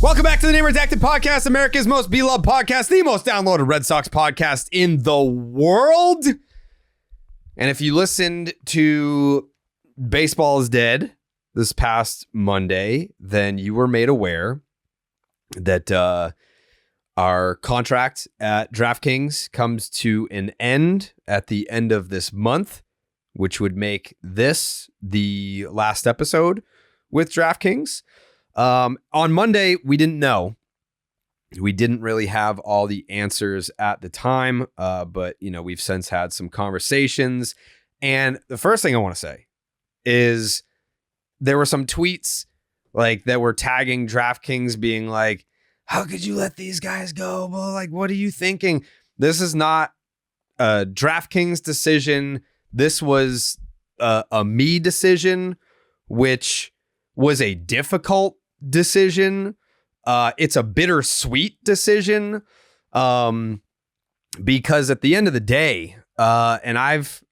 Welcome back to the Redacted podcast, America's most beloved podcast, the most downloaded Red Sox podcast in the world. And if you listened to Baseball is Dead this past Monday, then you were made aware that our contract at DraftKings comes to an end at the end of this month, which would make this the last episode with DraftKings. On Monday, we didn't know. We didn't really have all the answers at the time, but we've since had some conversations. And the first thing I want to say is there were some tweets like that were tagging DraftKings being like, how could you let these guys go? Well, like, what are you thinking? This is not a DraftKings decision. This was a me decision, which was a difficult decision. It's a bittersweet decision because at the end of the day, and I've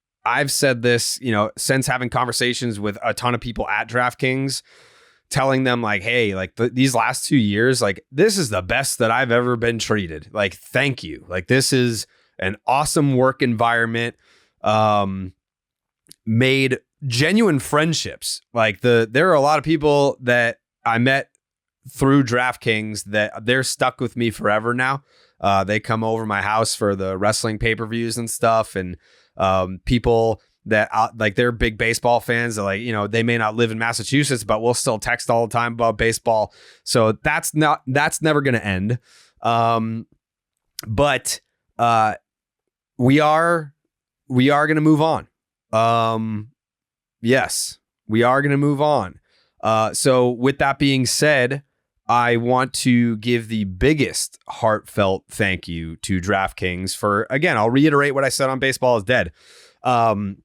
said this, since having conversations with a ton of people at DraftKings, telling them like, hey, like these last 2 years, like this is the best that I've ever been treated. Like, thank you. Like, this is an awesome work environment. Made genuine friendships. Like there are a lot of people that I met through DraftKings that they're stuck with me forever now. They come over my house for the wrestling pay-per-views and stuff. And people that like they're big baseball fans that they may not live in Massachusetts, but we'll still text all the time about baseball. So that's never going to end. But we are going to move on. Yes, we are going to move on. So with that being said, I want to give the biggest heartfelt thank you to DraftKings for, again, I'll reiterate what I said on Baseball is Dead. DraftKings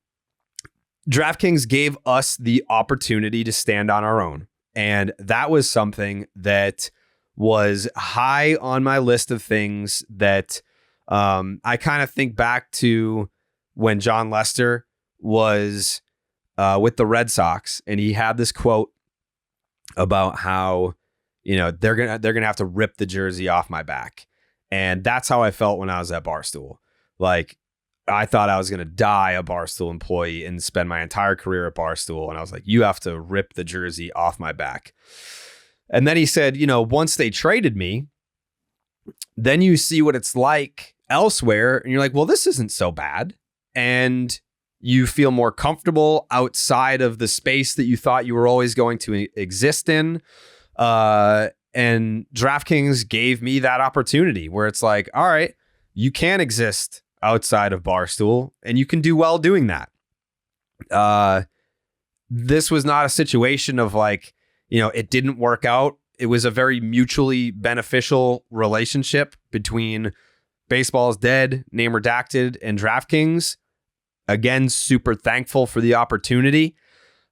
gave us the opportunity to stand on our own. And that was something that was high on my list of things that I kind of think back to when John Lester was with the Red Sox, and he had this quote about how they're gonna have to rip the jersey off my back, and that's how I felt when I was at Barstool. Like, I thought I was gonna die a Barstool employee and spend my entire career at Barstool, and I was like, you have to rip the jersey off my back. And then he said, once they traded me, then you see what it's like elsewhere, and you're like, well, this isn't so bad, and you feel more comfortable outside of the space that you thought you were always going to exist in. And DraftKings gave me that opportunity where it's like, all right, you can exist outside of Barstool and you can do well doing that. This was not a situation of like, it didn't work out. It was a very mutually beneficial relationship between Baseball is Dead, Name Redacted, and DraftKings. Again, super thankful for the opportunity.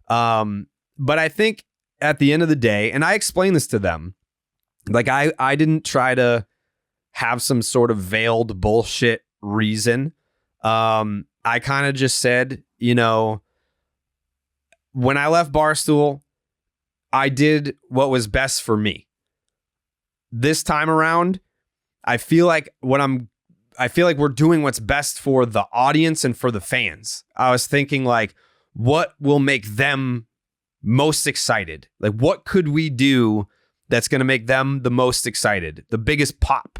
But I think at the end of the day, and I explained this to them, like I didn't try to have some sort of veiled bullshit reason. I kind of just said, when I left Barstool, I did what was best for me. This time around, I feel like we're doing what's best for the audience and for the fans. I was thinking like, what will make them most excited? Like, what could we do that's going to make them the most excited, the biggest pop?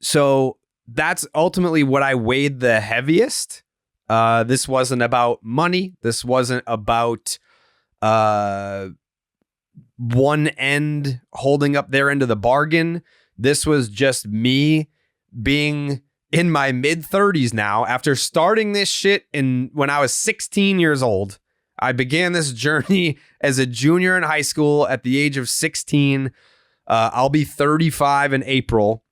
So that's ultimately what I weighed the heaviest. This wasn't about money. This wasn't about one end holding up their end of the bargain. This was just me being in my mid-30s now. After starting this shit when I was 16 years old, I began this journey as a junior in high school at the age of 16. I'll be 35 in April.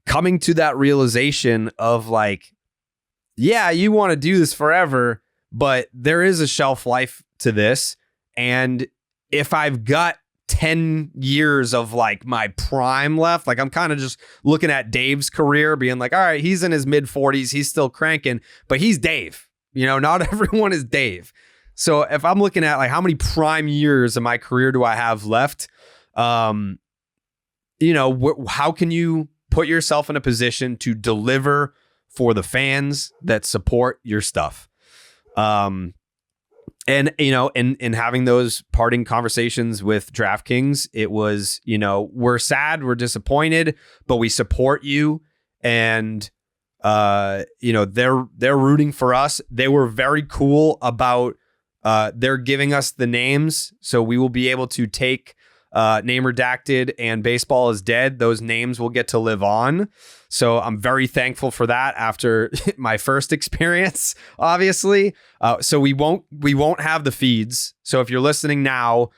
Coming to that realization of like, yeah, you want to do this forever, but there is a shelf life to this. And if I've got 10 years of like my prime left, like I'm kind of just looking at Dave's career being like, all right, he's in his mid 40s. He's still cranking, but he's Dave. Not everyone is Dave. So if I'm looking at like how many prime years of my career do I have left, how can you put yourself in a position to deliver for the fans that support your stuff? And, in having those parting conversations with DraftKings, it was, we're sad, we're disappointed, but we support you. And, they're rooting for us. They were very cool about, they're giving us the names. So we will be able to take Name Redacted and Baseball is Dead. Those names will get to live on. So I'm very thankful for that after my first experience, obviously. So we won't have the feeds. So if you're listening now,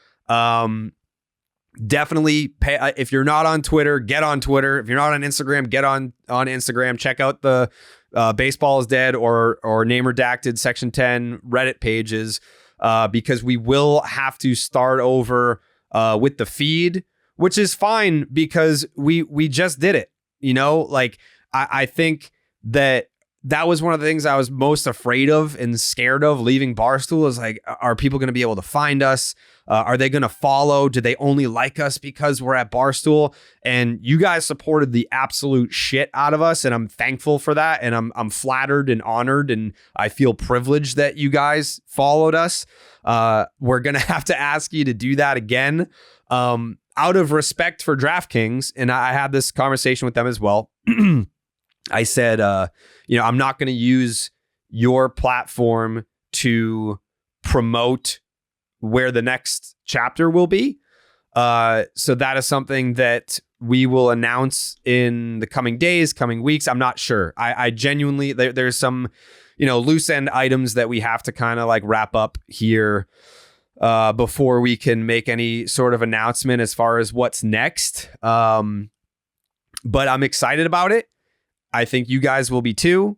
definitely pay. If you're not on Twitter, get on Twitter. If you're not on Instagram, get on Instagram. Check out the Baseball is Dead or Name Redacted Section 10 Reddit pages, because we will have to start over with the feed, which is fine because we just did it. I think that was one of the things I was most afraid of and scared of leaving Barstool is like, are people going to be able to find us? Are they going to follow? Do they only like us because we're at Barstool? And you guys supported the absolute shit out of us. And I'm thankful for that. And I'm flattered and honored. And I feel privileged that you guys followed us. We're going to have to ask you to do that again. Out of respect for DraftKings, and I had this conversation with them as well. I said, I'm not going to use your platform to promote where the next chapter will be. So that is something that we will announce in the coming days, coming weeks. I'm not sure. I genuinely, there's some, loose end items that we have to kind of like wrap up here before we can make any sort of announcement as far as what's next. But I'm excited about it. I think you guys will be too.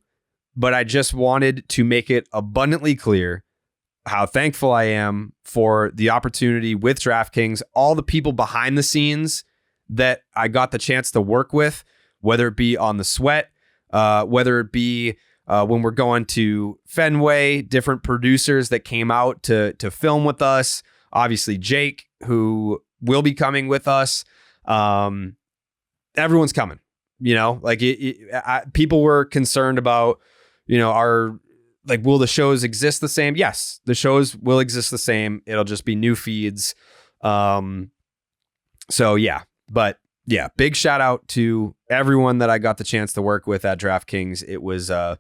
But I just wanted to make it abundantly clear how thankful I am for the opportunity with DraftKings, all the people behind the scenes that I got the chance to work with, whether it be on the sweat, whether it be when we're going to Fenway, different producers that came out to film with us. Obviously, Jake, who will be coming with us. Everyone's coming. People were concerned about, will the shows exist the same? Yes, the shows will exist the same. It'll just be new feeds. Big shout out to everyone that I got the chance to work with at DraftKings. It was a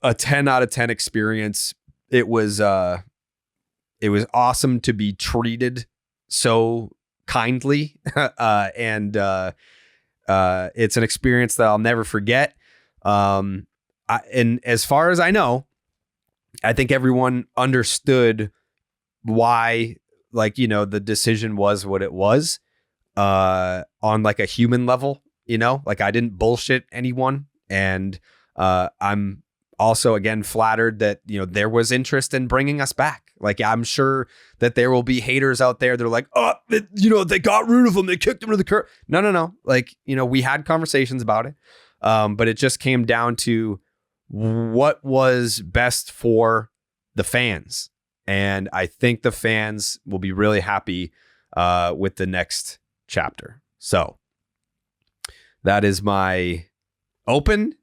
10 out of 10 experience. It was awesome to be treated so kindly. And it's an experience that I'll never forget. And as far as I know, I think everyone understood why, the decision was what it was, on like a human level, I didn't bullshit anyone. And I'm also, again, flattered that, there was interest in bringing us back. I'm sure that there will be haters out there. They're like, oh, they got rid of him. They kicked him to the curb. No. We had conversations about it. But it just came down to what was best for the fans. And I think the fans will be really happy with the next chapter. So that is my open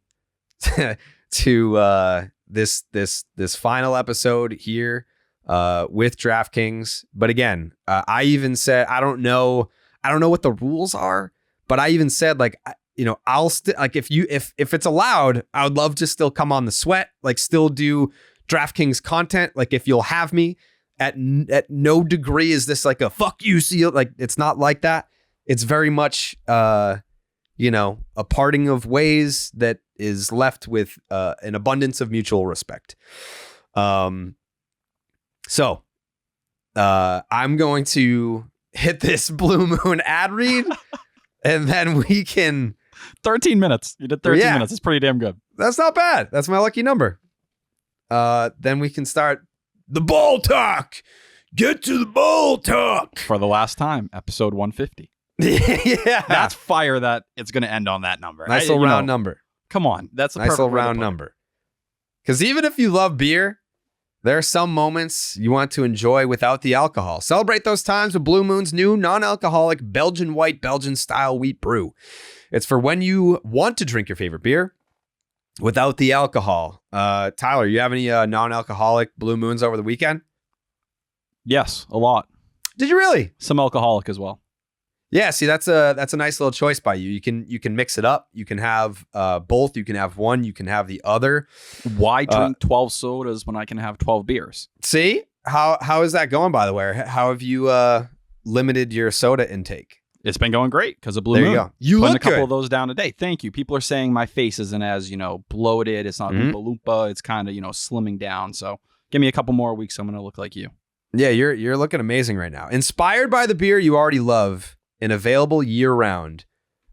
to this final episode here with DraftKings. But again, I even said, I don't know what the rules are, but I even said I'll if it's allowed, I would love to still come on the sweat, still do DraftKings content. If you'll have me, at no degree is this like a fuck you seal. It's not like that. It's very much a parting of ways that is left with an abundance of mutual respect. So I'm going to hit this Blue Moon ad read and then we can 13 minutes. You did 13 minutes. It's pretty damn good. That's not bad. That's my lucky number. Then we can start the ball talk. Get to the ball talk. For the last time, episode 150. Yeah. That's fire that it's going to end on that number. Nice little round number. Come on. That's a nice perfect little round number. Because even if you love beer, There are some moments you want to enjoy without the alcohol. Celebrate those times with Blue Moon's new non-alcoholic Belgian white Belgian-style wheat brew. It's for when you want to drink your favorite beer without the alcohol. Tyler, you have any non-alcoholic Blue Moons over the weekend? Yes, a lot. Did you really? Some alcoholic as well. Yeah, see, that's a nice little choice by you. You can mix it up. You can have both. You can have one. You can have the other. Why drink 12 sodas when I can have 12 beers? See, how is that going, by the way? How have you limited your soda intake? It's been going great because of Blue There Moon. you go. You Putting look a couple good. of those down today. Thank you. People are saying my face isn't as, bloated. It's not Oompa Loompa. It's kind of, slimming down. So give me a couple more weeks. I'm going to look like you. Yeah, you're looking amazing right now. Inspired by the beer you already love and available year-round,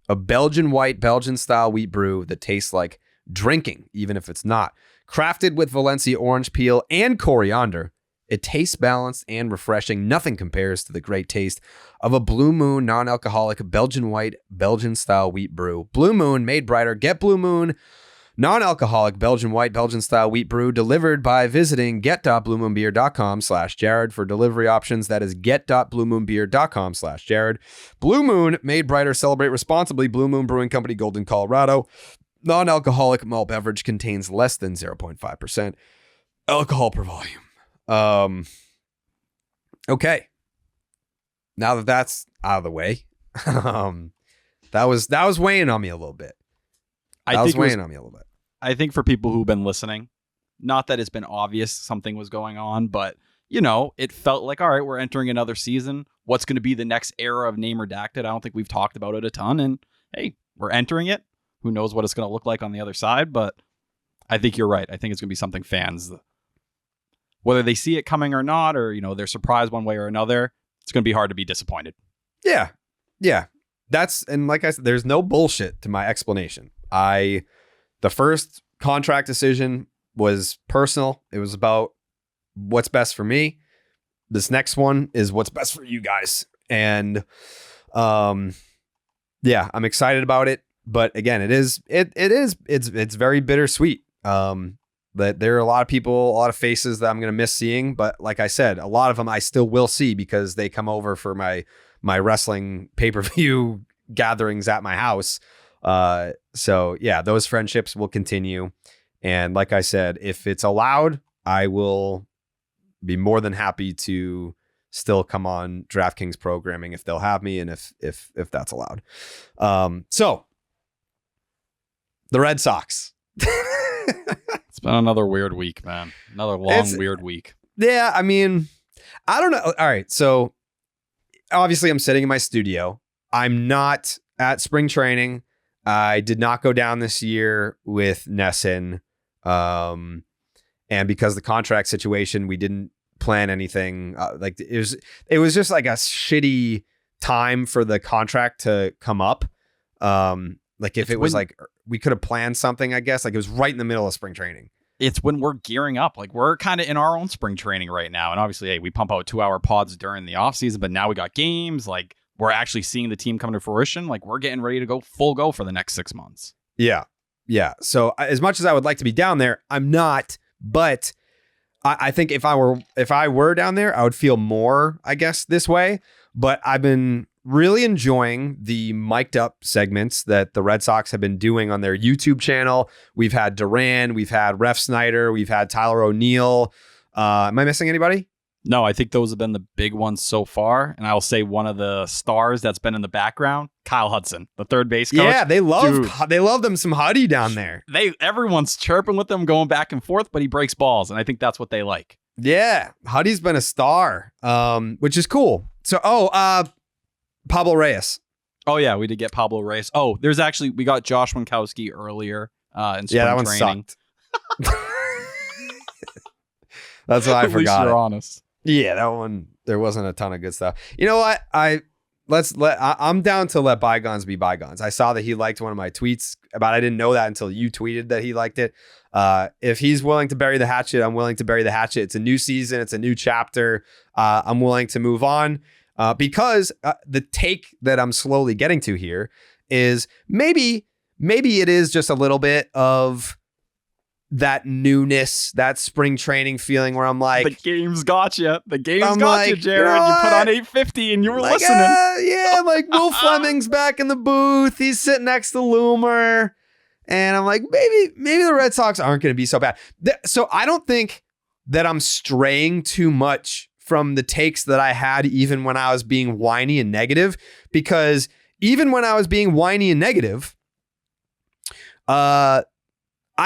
a Belgian white, Belgian-style wheat brew that tastes like drinking, even if it's not. Crafted with Valencia orange peel and coriander, it tastes balanced and refreshing. Nothing compares to the great taste of a Blue Moon non-alcoholic Belgian white, Belgian-style wheat brew. Blue Moon, made brighter. Get Blue Moon non-alcoholic Belgian white, Belgian-style wheat brew delivered by visiting get.bluemoonbeer.com/Jared for delivery options. That is get.bluemoonbeer.com/Jared. Blue Moon, made brighter. Celebrate responsibly. Blue Moon Brewing Company, Golden, Colorado. Non-alcoholic malt beverage, contains less than 0.5% alcohol per volume. Okay. Now that that's out of the way, that was weighing on me a little bit. I think for people who've been listening, not that it's been obvious something was going on, but it felt like, all right, we're entering another season. What's going to be the next era of Name Redacted? I don't think we've talked about it a ton, and hey, we're entering it. Who knows what it's going to look like on the other side, but I think you're right. I think it's going to be something fans, whether they see it coming or not, or, they're surprised one way or another, it's going to be hard to be disappointed. Yeah. Yeah. And like I said, there's no bullshit to my explanation. The first contract decision was personal. It was about what's best for me. This next one is what's best for you guys. And, yeah, I'm excited about it. But again, it's very bittersweet. That there are a lot of people, a lot of faces that I'm going to miss seeing. But like I said, a lot of them I still will see because they come over for my wrestling pay-per-view gatherings at my house. So yeah, those friendships will continue. And like I said, if it's allowed, I will be more than happy to still come on DraftKings programming if they'll have me and if that's allowed. So the Red Sox. It's been another weird week, man. Another weird week. Yeah, I mean, I don't know. All right, so obviously I'm sitting in my studio. I'm not at spring training. I did not go down this year with Nesson. And because of the contract situation, we didn't plan anything. It was just like a shitty time for the contract to come up. We could have planned something, I guess. Like it was right in the middle of spring training. It's when we're gearing up. Like we're kind of in our own spring training right now. And obviously, hey, we pump out 2-hour pods during the off season, but now we got games. Like we're actually seeing the team come to fruition. Like we're getting ready to go full go for the next 6 months. Yeah. Yeah. So as much as I would like to be down there, I'm not, but I think if I were down there, I would feel more, I guess, this way. But I've been really enjoying the mic'd up segments that the Red Sox have been doing on their YouTube channel. We've had Duran, we've had Ref Snyder, we've had Tyler O'Neill. Am I missing anybody? No, I think those have been the big ones so far. And I'll say one of the stars that's been in the background, Kyle Hudson, the third base coach. Yeah, they love them some Huddy down there. Everyone's chirping with them, going back and forth, but he breaks balls. And I think that's what they like. Yeah, Huddy's been a star, which is cool. So, Pablo Reyes. Oh, yeah, we did get Pablo Reyes. Oh, we got Josh Winkowski earlier in spring that one training. Sucked. That's why I forgot. At least you're honest. Yeah, that one, there wasn't a ton of good stuff. You know what? I'm down to let bygones be bygones. I saw that he liked one of my tweets, but I didn't know that until you tweeted that he liked it. If he's willing to bury the hatchet, I'm willing to bury the hatchet. It's a new season. It's a new chapter. I'm willing to move on because the take that I'm slowly getting to here is maybe it is just a little bit of that newness, that spring training feeling where I'm like, the game's got you. The game's I'm got like, you, Jared. you know You put what? on 850 and you were like, listening. Yeah, like Will Fleming's back in the booth. He's sitting next to Loomer. And I'm like, maybe the Red Sox aren't going to be so bad. So I don't think that I'm straying too much from the takes that I had even when I was being whiny and negative, because even when I was being whiny and negative, I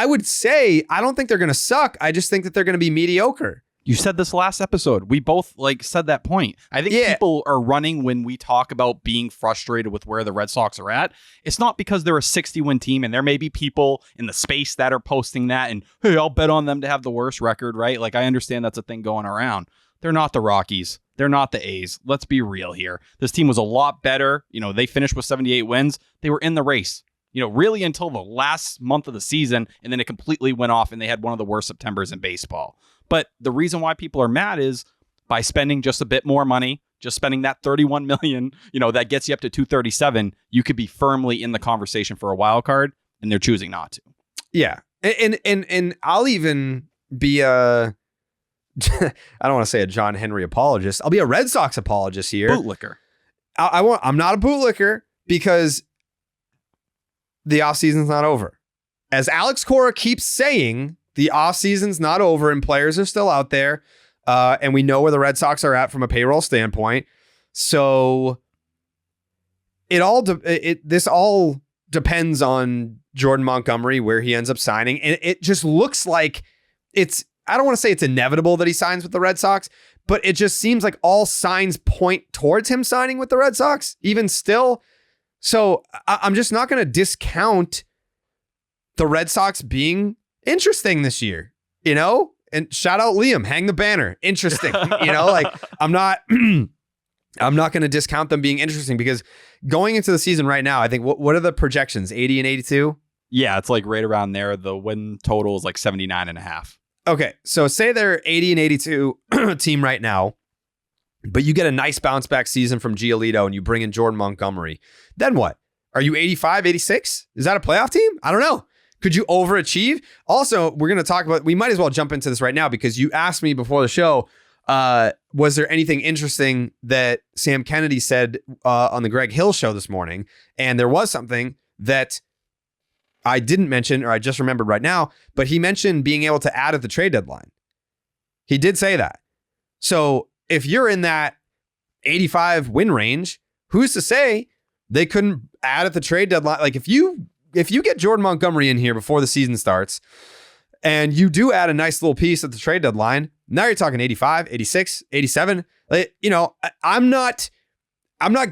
would say I don't think they're going to suck. I just think that they're going to be mediocre. You said this last episode. We both said that point. I think people are running when we talk about being frustrated with where the Red Sox are at. It's not because they're a 60-win team, and there may be people in the space that are posting that and, hey, I'll bet on them to have the worst record, right? Like, I understand that's a thing going around. They're not the Rockies. They're not the A's. Let's be real here. This team was a lot better. They finished with 78 wins. They were in the race, really until the last month of the season, and then it completely went off, and they had one of the worst Septembers in baseball. But the reason why people are mad is by spending just a bit more money, just spending that $31 million, that gets you up to 237, you could be firmly in the conversation for a wild card, and they're choosing not to. Yeah. And I'll even be I don't want to say a John Henry apologist. I'll be a Red Sox apologist here. Bootlicker. I'm not a bootlicker because the offseason's not over. As Alex Cora keeps saying, the offseason's not over and players are still out there. And we know where the Red Sox are at from a payroll standpoint. So this all depends on Jordan Montgomery, where he ends up signing. And it just looks like I don't want to say it's inevitable that he signs with the Red Sox, but it just seems like all signs point towards him signing with the Red Sox, even still. So I'm just not going to discount the Red Sox being interesting this year, and shout out Liam, hang the banner. Interesting. I'm not going to discount them being interesting because going into the season right now, I think what are the projections? 80 and 82? Yeah, it's right around there. The win total is 79.5. Okay. So say they're 80 and 82 team right now, but you get a nice bounce back season from Giolito and you bring in Jordan Montgomery. Then what? Are you 85, 86? Is that a playoff team? I don't know. Could you overachieve? Also, we're going to talk about, we might as well jump into this right now because you asked me before the show, was there anything interesting that Sam Kennedy said on the Greg Hill show this morning? And there was something that I didn't mention, or I just remembered right now, but he mentioned being able to add at the trade deadline. He did say that. So if you're in that 85 win range, who's to say they couldn't add at the trade deadline? Like if you get Jordan Montgomery in here before the season starts and you do add a nice little piece at the trade deadline, now you're talking 85, 86, 87. I'm not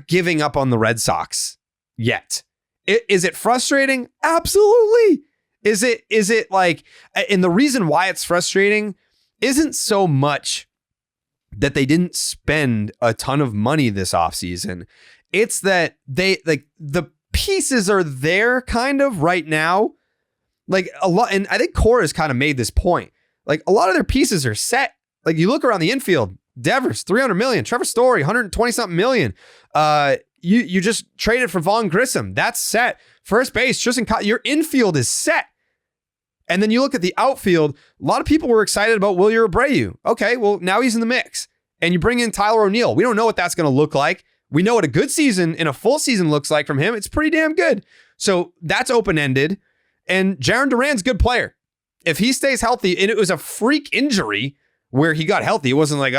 giving up on the Red Sox yet. Is it frustrating? Absolutely. Is it like, and the reason why it's frustrating isn't so much that they didn't spend a ton of money this offseason. It's that the pieces are there kind of right now. Like a lot, and I think Cora's kind of made this point. Like a lot of their pieces are set. Like you look around the infield, Devers, $300 million, Trevor Story, 120 something million. You just traded for Vaughn Grissom. That's set. First base, your infield is set. And then you look at the outfield. A lot of people were excited about Wilyer Abreu. Okay, well, now he's in the mix. And you bring in Tyler O'Neill. We don't know what that's going to look like. We know what a good season and a full season looks like from him. It's pretty damn good. So that's open-ended. And Jarren Duran's a good player. If he stays healthy, and it was a freak injury where he got healthy. It wasn't like,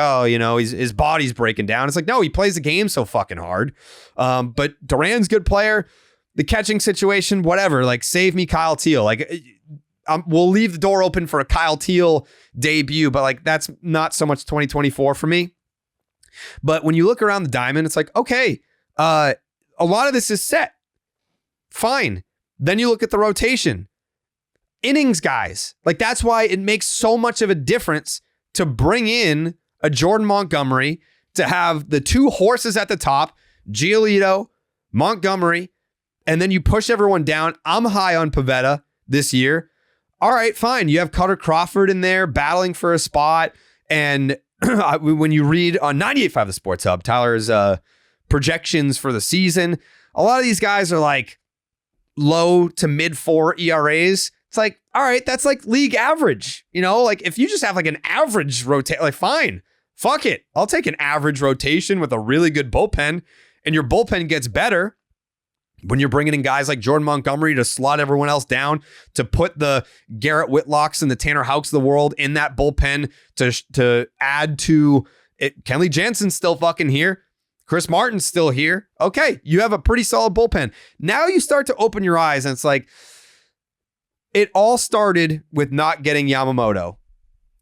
his body's breaking down. It's like, no, he plays the game so fucking hard. But Duran's a good player. The catching situation, whatever. Like, save me Kyle Teal. Like, we'll leave the door open for a Kyle Teal debut, but like that's not so much 2024 for me. But when you look around the diamond, it's like, okay, a lot of this is set. Fine. Then you look at the rotation. Innings guys. Like that's why it makes so much of a difference to bring in a Jordan Montgomery, to have the two horses at the top, Giolito, Montgomery, and then you push everyone down. I'm high on Pivetta this year. All right, fine. You have Cutter Crawford in there battling for a spot. And when you read on 98.5 The Sports Hub, Tyler's projections for the season, a lot of these guys are like low to mid 4 ERAs. It's like, all right, that's like league average. You know, like if you just have like an average rotation, like fine, fuck it. I'll take an average rotation with a really good bullpen, and your bullpen gets better when you're bringing in guys like Jordan Montgomery to slot everyone else down, to put the Garrett Whitlocks and the Tanner Houks of the world in that bullpen to add to it. Kenley Jansen's still fucking here. Chris Martin's still here. Okay, you have a pretty solid bullpen. Now you start to open your eyes, and it's like, it all started with not getting Yamamoto.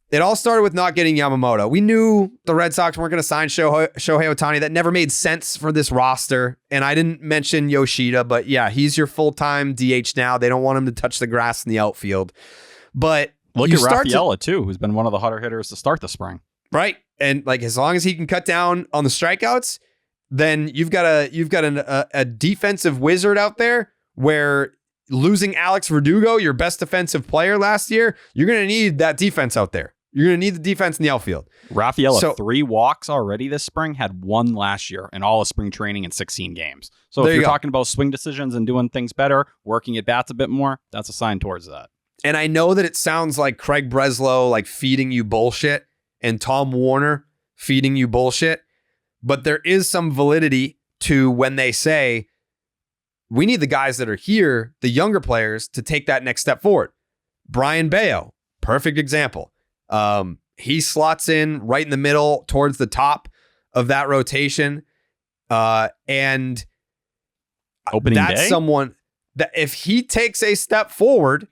We knew the Red Sox weren't going to sign Shohei Ohtani. That never made sense for this roster. And I didn't mention Yoshida, but yeah, he's your full-time DH now. They don't want him to touch the grass in the outfield. But look at Rafaela too, who's been one of the hotter hitters to start the spring. Right. And like, as long as he can cut down on the strikeouts, then you've got a defensive wizard out there where losing Alex Verdugo, your best defensive player last year, you're going to need that defense out there. You're going to need the defense in the outfield. Rafaela, 3 walks already this spring, had 1 last year in all of spring training in 16 games. So if you're talking about swing decisions and doing things better, working at bats a bit more, that's a sign towards that. And I know that it sounds like Craig Breslow like feeding you bullshit and Tom Warner feeding you bullshit, but there is some validity to when they say, we need the guys that are here, the younger players, to take that next step forward. Brian Bayo, perfect example. He slots in right in the middle towards the top of that rotation. And opening that's day? Someone that if he takes a step forward,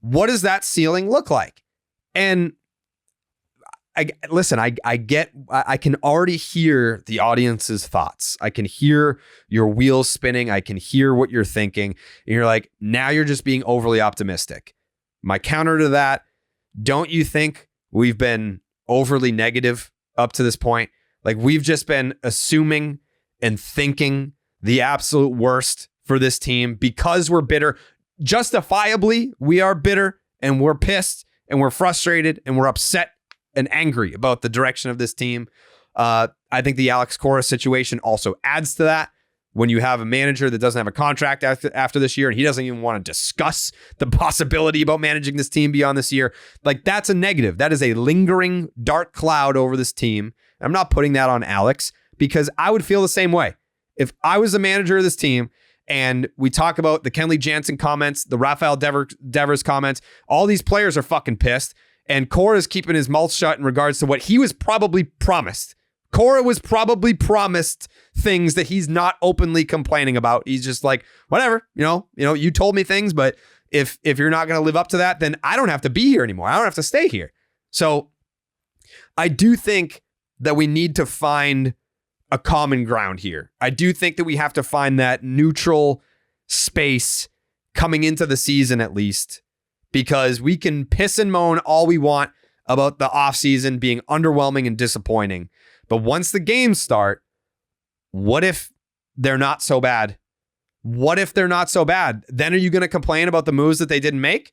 what does that ceiling look like? And I can already hear the audience's thoughts. I can hear your wheels spinning. I can hear what you're thinking. And you're like, now you're just being overly optimistic. My counter to that, don't you think we've been overly negative up to this point? Like, we've just been assuming and thinking the absolute worst for this team because we're bitter. Justifiably, we are bitter and we're pissed and we're frustrated and we're upset and angry about the direction of this team. I think the Alex Cora situation also adds to that. When you have a manager that doesn't have a contract after this year and he doesn't even want to discuss the possibility about managing this team beyond this year, like, that's a negative. That is a lingering dark cloud over this team. I'm not putting that on Alex because I would feel the same way. If I was the manager of this team and we talk about the Kenley Jansen comments, the Rafael Devers comments, all these players are fucking pissed. And Cora's keeping his mouth shut in regards to what he was probably promised. Cora was probably promised things that he's not openly complaining about. He's just like, whatever, you told me things, but if you're not going to live up to that, then I don't have to be here anymore. I don't have to stay here. So I do think that we need to find a common ground here. I do think that we have to find that neutral space coming into the season, at least, because we can piss and moan all we want about the offseason being underwhelming and disappointing. But once the games start, what if they're not so bad? What if they're not so bad? Then are you going to complain about the moves that they didn't make?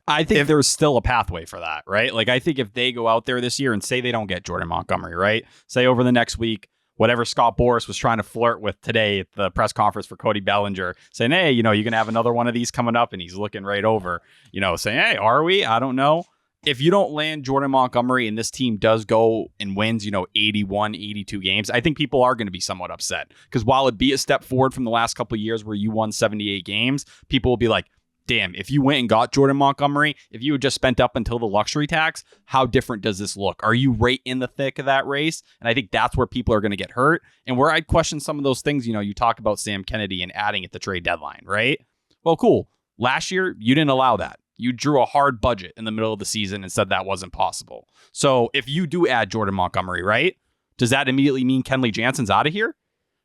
I think there's still a pathway for that, right? Like, I think if they go out there this year and say they don't get Jordan Montgomery, right? Say over the next week, whatever Scott Boras was trying to flirt with today at the press conference for Cody Bellinger, saying, hey, you're going to have another one of these coming up, and he's looking right over, saying, hey, are we? I don't know. If you don't land Jordan Montgomery and this team does go and wins, 81, 82 games, I think people are going to be somewhat upset. Because while it'd be a step forward from the last couple of years where you won 78 games, people will be like, damn, if you went and got Jordan Montgomery, if you had just spent up until the luxury tax, how different does this look? Are you right in the thick of that race? And I think that's where people are going to get hurt. And where I'd question some of those things, you talk about Sam Kennedy and adding at the trade deadline, right? Well, cool. Last year, you didn't allow that. You drew a hard budget in the middle of the season and said that wasn't possible. So if you do add Jordan Montgomery, right, does that immediately mean Kenley Jansen's out of here?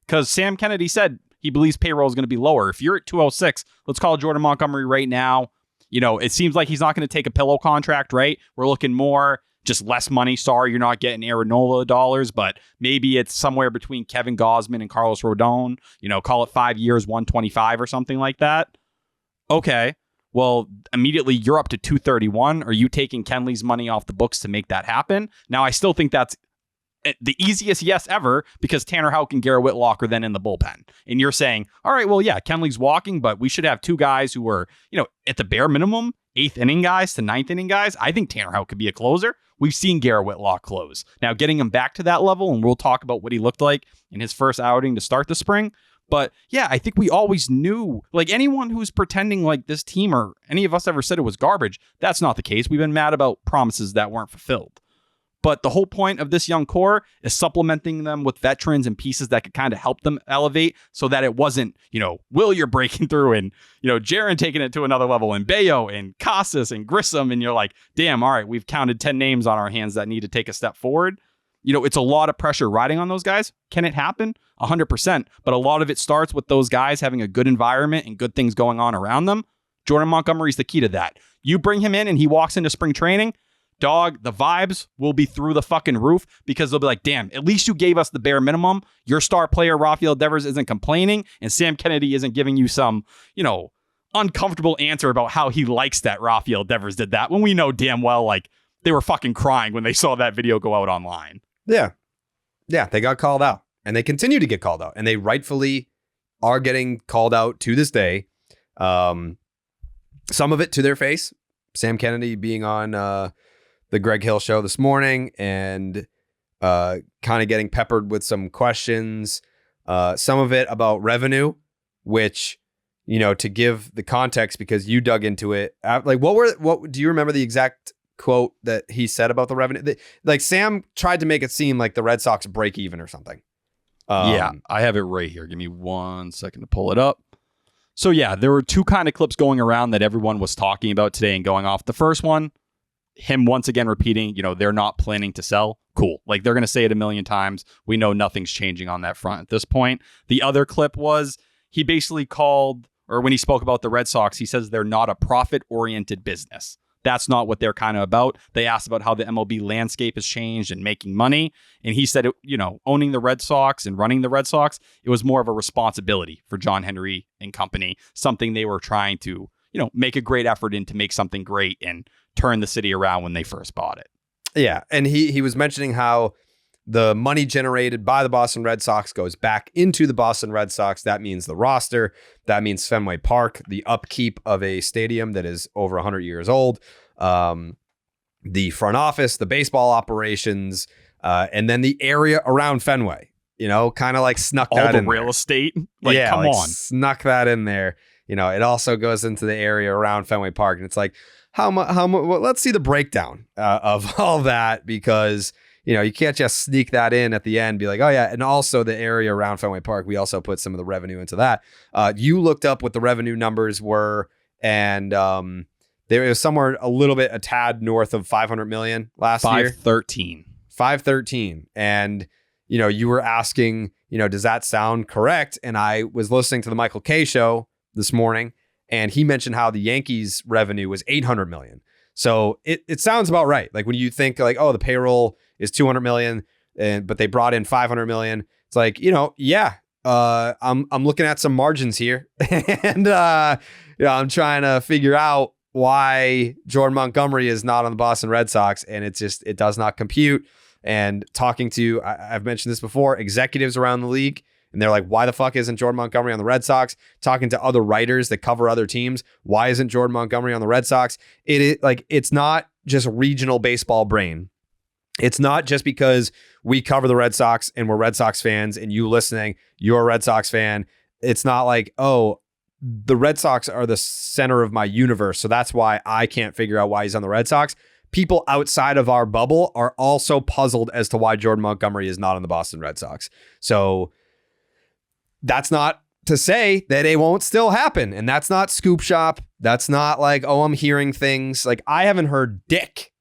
Because Sam Kennedy said he believes payroll is going to be lower. If you're at 206, let's call Jordan Montgomery right now. It seems like he's not going to take a pillow contract, right? We're looking more, just less money. Sorry, you're not getting Aaron Nola dollars, but maybe it's somewhere between Kevin Gausman and Carlos Rodon. Call it 5 years, 125 or something like that. Okay. Well, immediately you're up to 231. Are you taking Kenley's money off the books to make that happen? Now, I still think that's the easiest yes ever because Tanner Houck and Garrett Whitlock are then in the bullpen. And you're saying, all right, well, yeah, Kenley's walking, but we should have 2 guys who are, at the bare minimum, 8th inning guys to 9th inning guys. I think Tanner Houck could be a closer. We've seen Garrett Whitlock close. Now, getting him back to that level, and we'll talk about what he looked like in his first outing to start the spring. But yeah, I think we always knew, like anyone who's pretending like this team or any of us ever said it was garbage, that's not the case. We've been mad about promises that weren't fulfilled. But the whole point of this young core is supplementing them with veterans and pieces that could kind of help them elevate so that it wasn't, Will you're breaking through and, Jaron taking it to another level and Bayo and Casas and Grissom. And you're like, damn, all right, we've counted 10 names on our hands that need to take a step forward. It's a lot of pressure riding on those guys. Can it happen? 100%. But a lot of it starts with those guys having a good environment and good things going on around them. Jordan Montgomery's the key to that. You bring him in and he walks into spring training, dog, the vibes will be through the fucking roof because they'll be like, damn, at least you gave us the bare minimum. Your star player, Rafael Devers, isn't complaining, and Sam Kennedy isn't giving you some, uncomfortable answer about how he likes that Rafael Devers did that when we know damn well, like, they were fucking crying when they saw that video go out online. Yeah. Yeah, they got called out, and they continue to get called out, and they rightfully are getting called out to this day. Some of it to their face. Sam Kennedy being on the Greg Hill show this morning and kind of getting peppered with some questions. Some of it about revenue, which, to give the context, because you dug into it. Like, what do you remember the exact quote that he said about the revenue? Like, Sam tried to make it seem like the Red Sox break even or something. Yeah, I have it right here. Give me 1 second to pull it up. So yeah, there were two kind of clips going around that everyone was talking about today and going off. The first one, him once again repeating, they're not planning to sell. Cool. Like, they're going to say it a million times. We know nothing's changing on that front at this point. The other clip was he basically called, or when he spoke about the Red Sox, he says they're not a profit-oriented business. That's not what they're kind of about. They asked about how the MLB landscape has changed and making money. And he said, owning the Red Sox and running the Red Sox, it was more of a responsibility for John Henry and company, something they were trying to, make a great effort in to make something great and turn the city around when they first bought it. Yeah. And he was mentioning how the money generated by the Boston Red Sox goes back into the Boston Red Sox. That means the roster. That means Fenway Park, the upkeep of a stadium that is over 100 years old, the front office, the baseball operations, and then the area around Fenway, kind of like snuck that in. All the real estate. Come on. Snuck that in there. It also goes into the area around Fenway Park. And it's like, how much? Well, let's see the breakdown of all that, because you can't just sneak that in at the end, be like, oh yeah. And also the area around Fenway Park, we also put some of the revenue into that. You looked up what the revenue numbers were, and there was somewhere a tad north of 500 million last year. 513. And, you were asking, does that sound correct? And I was listening to the Michael Kay show this morning, and he mentioned how the Yankees revenue was 800 million. So it sounds about right. Like, when you think like, oh, the payroll is 200 million, but they brought in 500 million. It's like, I'm looking at some margins here, and I'm trying to figure out why Jordan Montgomery is not on the Boston Red Sox, and it does not compute. And talking to, I've mentioned this before, executives around the league, and they're like, why the fuck isn't Jordan Montgomery on the Red Sox? Talking to other writers that cover other teams, why isn't Jordan Montgomery on the Red Sox? It's not just regional baseball brain. It's not just because we cover the Red Sox and we're Red Sox fans, and you listening, you're a Red Sox fan. It's not like, oh, the Red Sox are the center of my universe, so that's why I can't figure out why he's on the Red Sox. People outside of our bubble are also puzzled as to why Jordan Montgomery is not on the Boston Red Sox. So that's not to say that it won't still happen. And that's not scoop shop. That's not like, oh, I'm hearing things. Like, I haven't heard dick.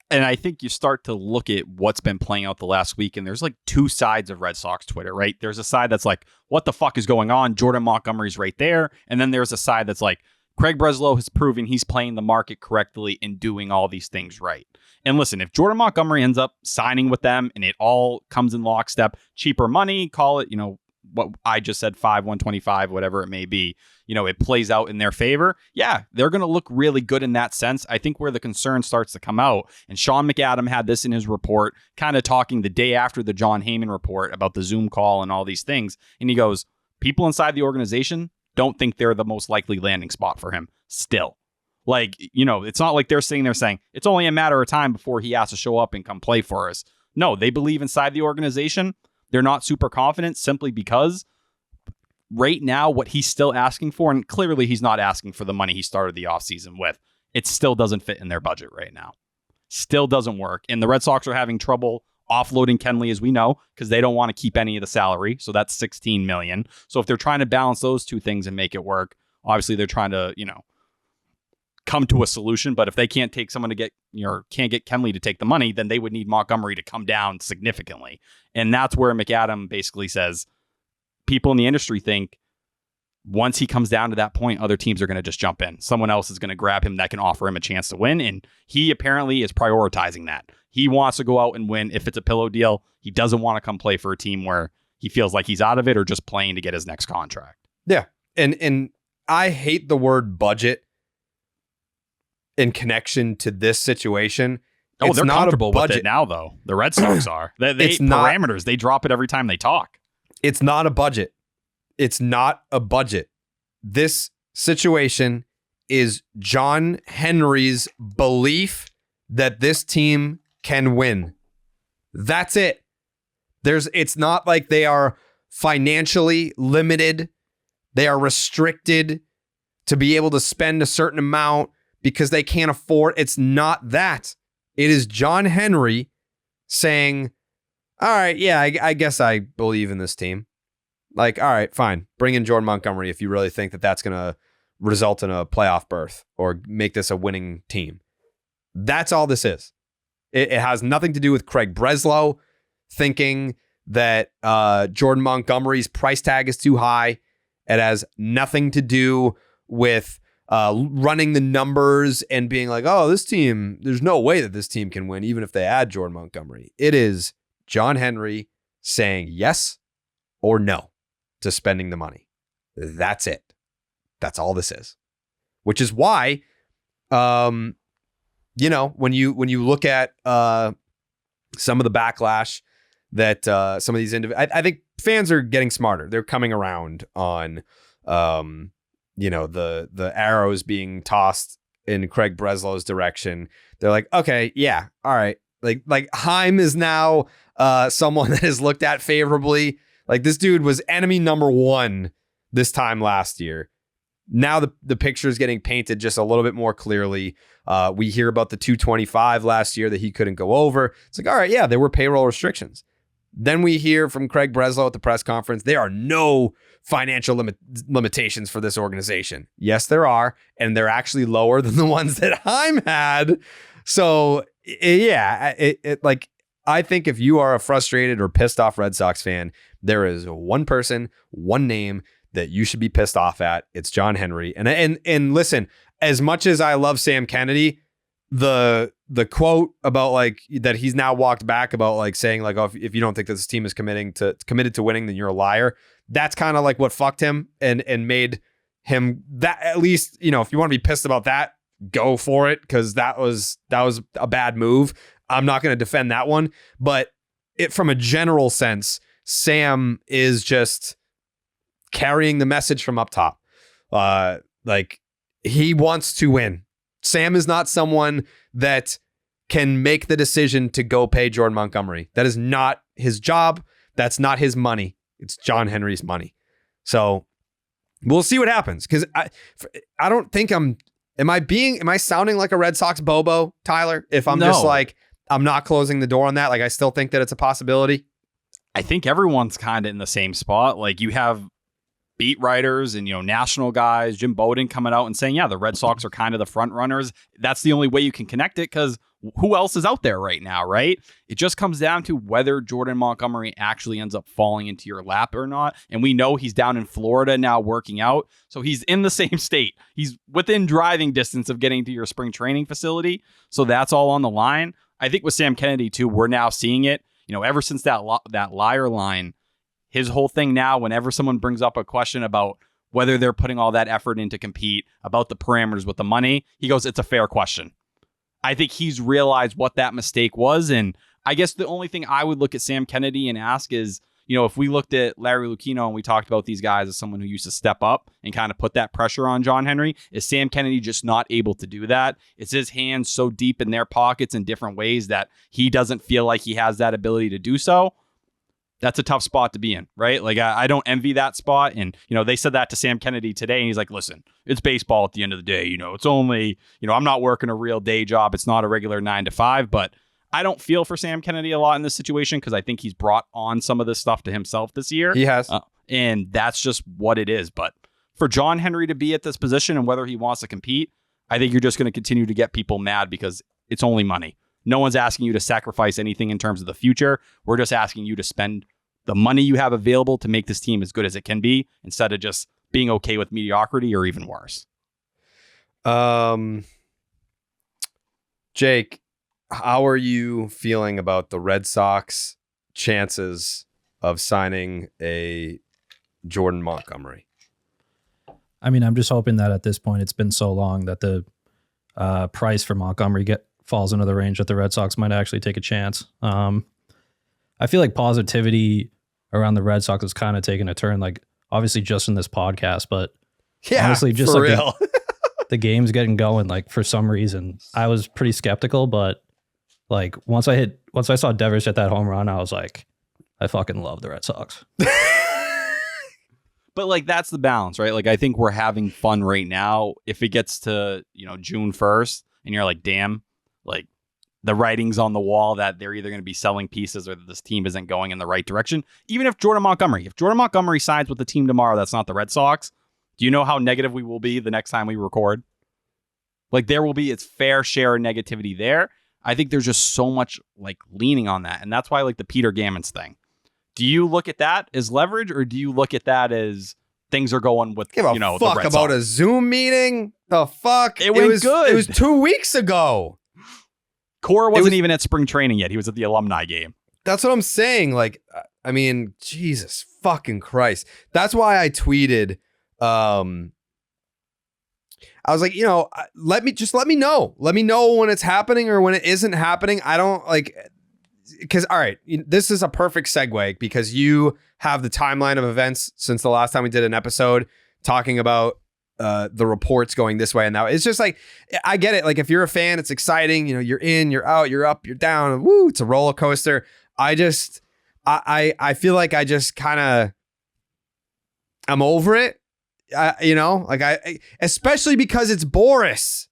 And I think you start to look at what's been playing out the last week, and there's like two sides of Red Sox Twitter, right? There's a side that's like, what the fuck is going on? Jordan Montgomery's right there. And then there's a side that's like, Craig Breslow has proven he's playing the market correctly and doing all these things right. And listen, if Jordan Montgomery ends up signing with them and it all comes in lockstep, cheaper money, call it, what I just said, 125, whatever it may be, it plays out in their favor. Yeah, they're going to look really good in that sense. I think where the concern starts to come out, and Sean McAdam had this in his report, kind of talking the day after the John Heyman report about the Zoom call and all these things. And he goes, people inside the organization don't think they're the most likely landing spot for him still. Like, it's not like they're sitting there saying it's only a matter of time before he has to show up and come play for us. No, they believe inside the organization. They're not super confident simply because right now what he's still asking for, and clearly he's not asking for the money he started the offseason with, it still doesn't fit in their budget right now. Still doesn't work. And the Red Sox are having trouble offloading Kenley, as we know, because they don't want to keep any of the salary. So that's $16 million. So if they're trying to balance those two things and make it work, obviously they're trying to, come to a solution. But if they can't take someone to can't get Kenley to take the money, then they would need Montgomery to come down significantly. And that's where McAdam basically says people in the industry think once he comes down to that point, other teams are going to just jump in. Someone else is going to grab him that can offer him a chance to win. And he apparently is prioritizing that. He wants to go out and win. If it's a pillow deal, he doesn't want to come play for a team where he feels like he's out of it or just playing to get his next contract. Yeah. And I hate the word budget in connection to this situation. Oh, they're comfortable with it now, though. The Red Sox are. They parameters. They drop it every time they talk. It's not a budget. It's not a budget. This situation is John Henry's belief that this team can win. That's it. It's not like they are financially limited. They are restricted to be able to spend a certain amount because they can't afford. It's not that. It is John Henry saying, all right, yeah, I guess I believe in this team. Like, all right, fine. Bring in Jordan Montgomery if you really think that that's going to result in a playoff berth or make this a winning team. That's all this is. It has nothing to do with Craig Breslow thinking that Jordan Montgomery's price tag is too high. It has nothing to do with running the numbers and being like, oh, this team, there's no way that this team can win, even if they add Jordan Montgomery. It is John Henry saying yes or no to spending the money. That's it. That's all this is. Which is why, when you look at some of the backlash that some of these I think fans are getting smarter. They're coming around on the arrows being tossed in Craig Breslow's direction. They're like, okay, yeah, all right. Like Heim is now someone that is looked at favorably. Like this dude was enemy number one this time last year. Now the picture is getting painted just a little bit more clearly. We hear about the 225 last year that he couldn't go over. It's like, all right, yeah, there were payroll restrictions. Then we hear from Craig Breslow at the press conference, there are no financial limitations for this organization. Yes, there are. And they're actually lower than the ones that Heim had. So, yeah, I think if you are a frustrated or pissed off Red Sox fan, there is one person, one name that you should be pissed off at. It's John Henry. And listen, as much as I love Sam Kennedy, the quote about like that he's now walked back about like saying like, oh, if you don't think that this team is committed to winning, then you're a liar. That's kind of like what fucked him and made him that, at least, if you want to be pissed about that, go for it. Cause that was a bad move. I'm not going to defend that one, but from a general sense, Sam is just carrying the message from up top. Like he wants to win. Sam is not someone that can make the decision to go pay Jordan Montgomery. That is not his job. That's not his money. It's John Henry's money. So we'll see what happens. Because I don't think am I sounding like a Red Sox bobo, Tyler? If I'm just like, I'm not closing the door on that. Like, I still think that it's a possibility. I think everyone's kind of in the same spot. Like you have beat writers and, national guys, Jim Bowden coming out and saying, yeah, the Red Sox are kind of the front runners. That's the only way you can connect it because who else is out there right now, right? It just comes down to whether Jordan Montgomery actually ends up falling into your lap or not. And we know he's down in Florida now working out. So he's in the same state. He's within driving distance of getting to your spring training facility. So that's all on the line. I think with Sam Kennedy too, we're now seeing it, ever since that liar line. His whole thing now, whenever someone brings up a question about whether they're putting all that effort in to compete, about the parameters with the money, he goes, it's a fair question. I think he's realized what that mistake was. And I guess the only thing I would look at Sam Kennedy and ask is, if we looked at Larry Lucchino and we talked about these guys as someone who used to step up and kind of put that pressure on John Henry, is Sam Kennedy just not able to do that? Is his hands so deep in their pockets in different ways that he doesn't feel like he has that ability to do so? That's a tough spot to be in, right? Like, I don't envy that spot. And, they said that to Sam Kennedy today. And he's like, listen, it's baseball at the end of the day. It's only, I'm not working a real day job. It's not a regular 9 to 5. But I don't feel for Sam Kennedy a lot in this situation because I think he's brought on some of this stuff to himself this year. He has. And that's just what it is. But for John Henry to be at this position and whether he wants to compete, I think you're just going to continue to get people mad because it's only money. No one's asking you to sacrifice anything in terms of the future. We're just asking you to spend the money you have available to make this team as good as it can be instead of just being okay with mediocrity or even worse. Jake, how are you feeling about the Red Sox chances of signing a Jordan Montgomery? I mean, I'm just hoping that at this point, it's been so long that the price for Montgomery falls into the range that the Red Sox might actually take a chance. I feel like positivity around the Red Sox is kind of taking a turn, like obviously just in this podcast, but honestly, just for like real. the game's getting going. Like for some reason, I was pretty skeptical, but like once I saw Devers hit that home run, I was like, I fucking love the Red Sox. But like that's the balance, right? Like I think we're having fun right now. If it gets to June 1st and you're like, damn, like the writing's on the wall that they're either going to be selling pieces or that this team isn't going in the right direction. Even if Jordan Montgomery signs with the team tomorrow, that's not the Red Sox. Do you know how negative we will be the next time we record? Like there will be its fair share of negativity there. I think there's just so much like leaning on that. And that's why like the Peter Gammons thing. Do you look at that as leverage or do you look at that as things are going with, Give a the fuck Red about Sox? a Zoom meeting? The fuck? It was good. It was 2 weeks ago. Cora wasn't even at spring training yet. He was at the alumni game. That's what I'm saying. Like, I mean, Jesus fucking Christ. That's why I tweeted. I was like, let me know. Let me know when it's happening or when it isn't happening. I don't like, because, all right, this is a perfect segue because you have the timeline of events since the last time we did an episode talking about the reports going this way and that way. It's just like, I get it. Like if you're a fan, it's exciting. You're in, you're out, you're up, you're down. Woo, it's a roller coaster. I feel like I just kind of, I'm over it. Especially because it's Boris.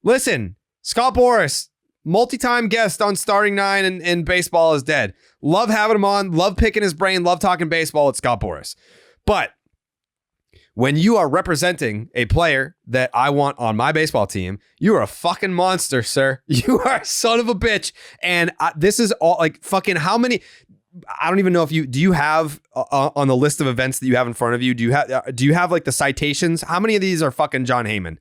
Listen, Scott Boris, multi-time guest on Starting Nine and Baseball is Dead. Love having him on, love picking his brain, love talking baseball. It's Scott Boris. But when you are representing a player that I want on my baseball team, you are a fucking monster, sir. You are a son of a bitch. And this is all like fucking how many... I don't even know if do you have on the list of events that you have in front of you, do you have like the citations? How many of these are fucking John Heyman?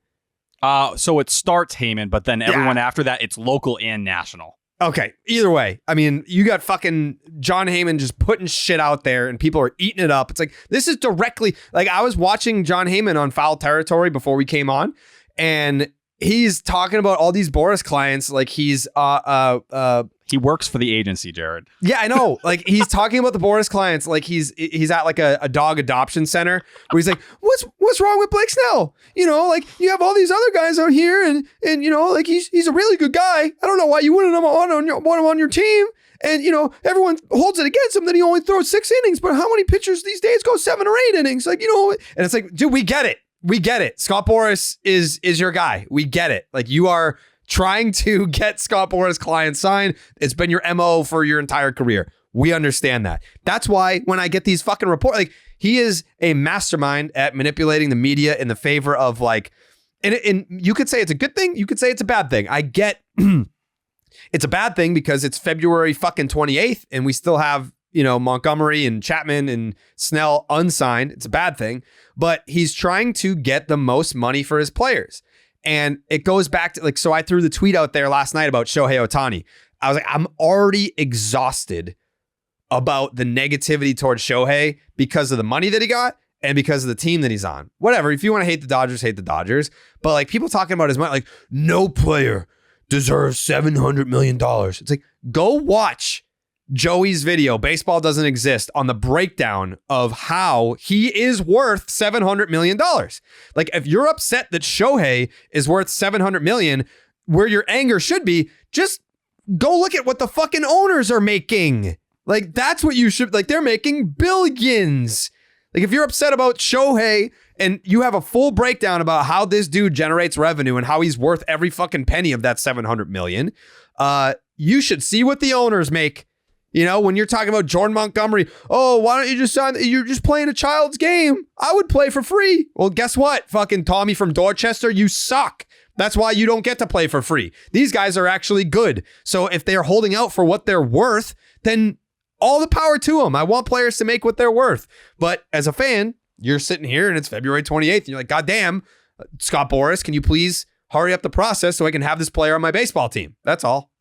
So it starts Heyman, but then everyone after that, it's local and national. Okay. Either way, I mean, you got fucking John Heyman just putting shit out there and people are eating it up. It's like, this is directly like I was watching John Heyman on Foul Territory before we came on and he's talking about all these Boris clients. Like he's, he works for the agency, Jared. Yeah, I know. Like he's talking about the Boris clients. Like he's at like a dog adoption center where he's like, what's wrong with Blake Snell? Like you have all these other guys out here and like he's a really good guy. I don't know why you wouldn't want him on your team. And everyone holds it against him that he only throws 6 innings. But how many pitchers these days go 7 or 8 innings? Like and it's like, dude, we get it. We get it. Scott Boris is your guy. We get it. Like you are trying to get Scott Boras clients signed. It's been your MO for your entire career. We understand that. That's why when I get these fucking reports, like he is a mastermind at manipulating the media in the favor of like, and you could say it's a good thing. You could say it's a bad thing. I get it's a bad thing because it's February fucking 28th and we still have, Montgomery and Chapman and Snell unsigned. It's a bad thing, but he's trying to get the most money for his players. And it goes back to like, so I threw the tweet out there last night about Shohei Ohtani. I was like, I'm already exhausted about the negativity towards Shohei because of the money that he got and because of the team that he's on. Whatever. If you want to hate the Dodgers, hate the Dodgers. But like people talking about his money, like no player deserves $700 million. It's like, go watch Joey's video, Baseball Doesn't Exist, on the breakdown of how he is worth $700 million. Like, if you're upset that Shohei is worth $700 million, where your anger should be, just go look at what the fucking owners are making. Like, that's what you should, like, they're making billions. Like, if you're upset about Shohei and you have a full breakdown about how this dude generates revenue and how he's worth every fucking penny of that $700 million, you should see what the owners make. You know, when you're talking about Jordan Montgomery, oh, why don't you just sign? You're just playing a child's game. I would play for free. Well, guess what? Fucking Tommy from Dorchester, you suck. That's why you don't get to play for free. These guys are actually good. So if they're holding out for what they're worth, then all the power to them. I want players to make what they're worth. But as a fan, you're sitting here and it's February 28th. And you're like, God damn, Scott Boras, can you please hurry up the process so I can have this player on my baseball team? That's all.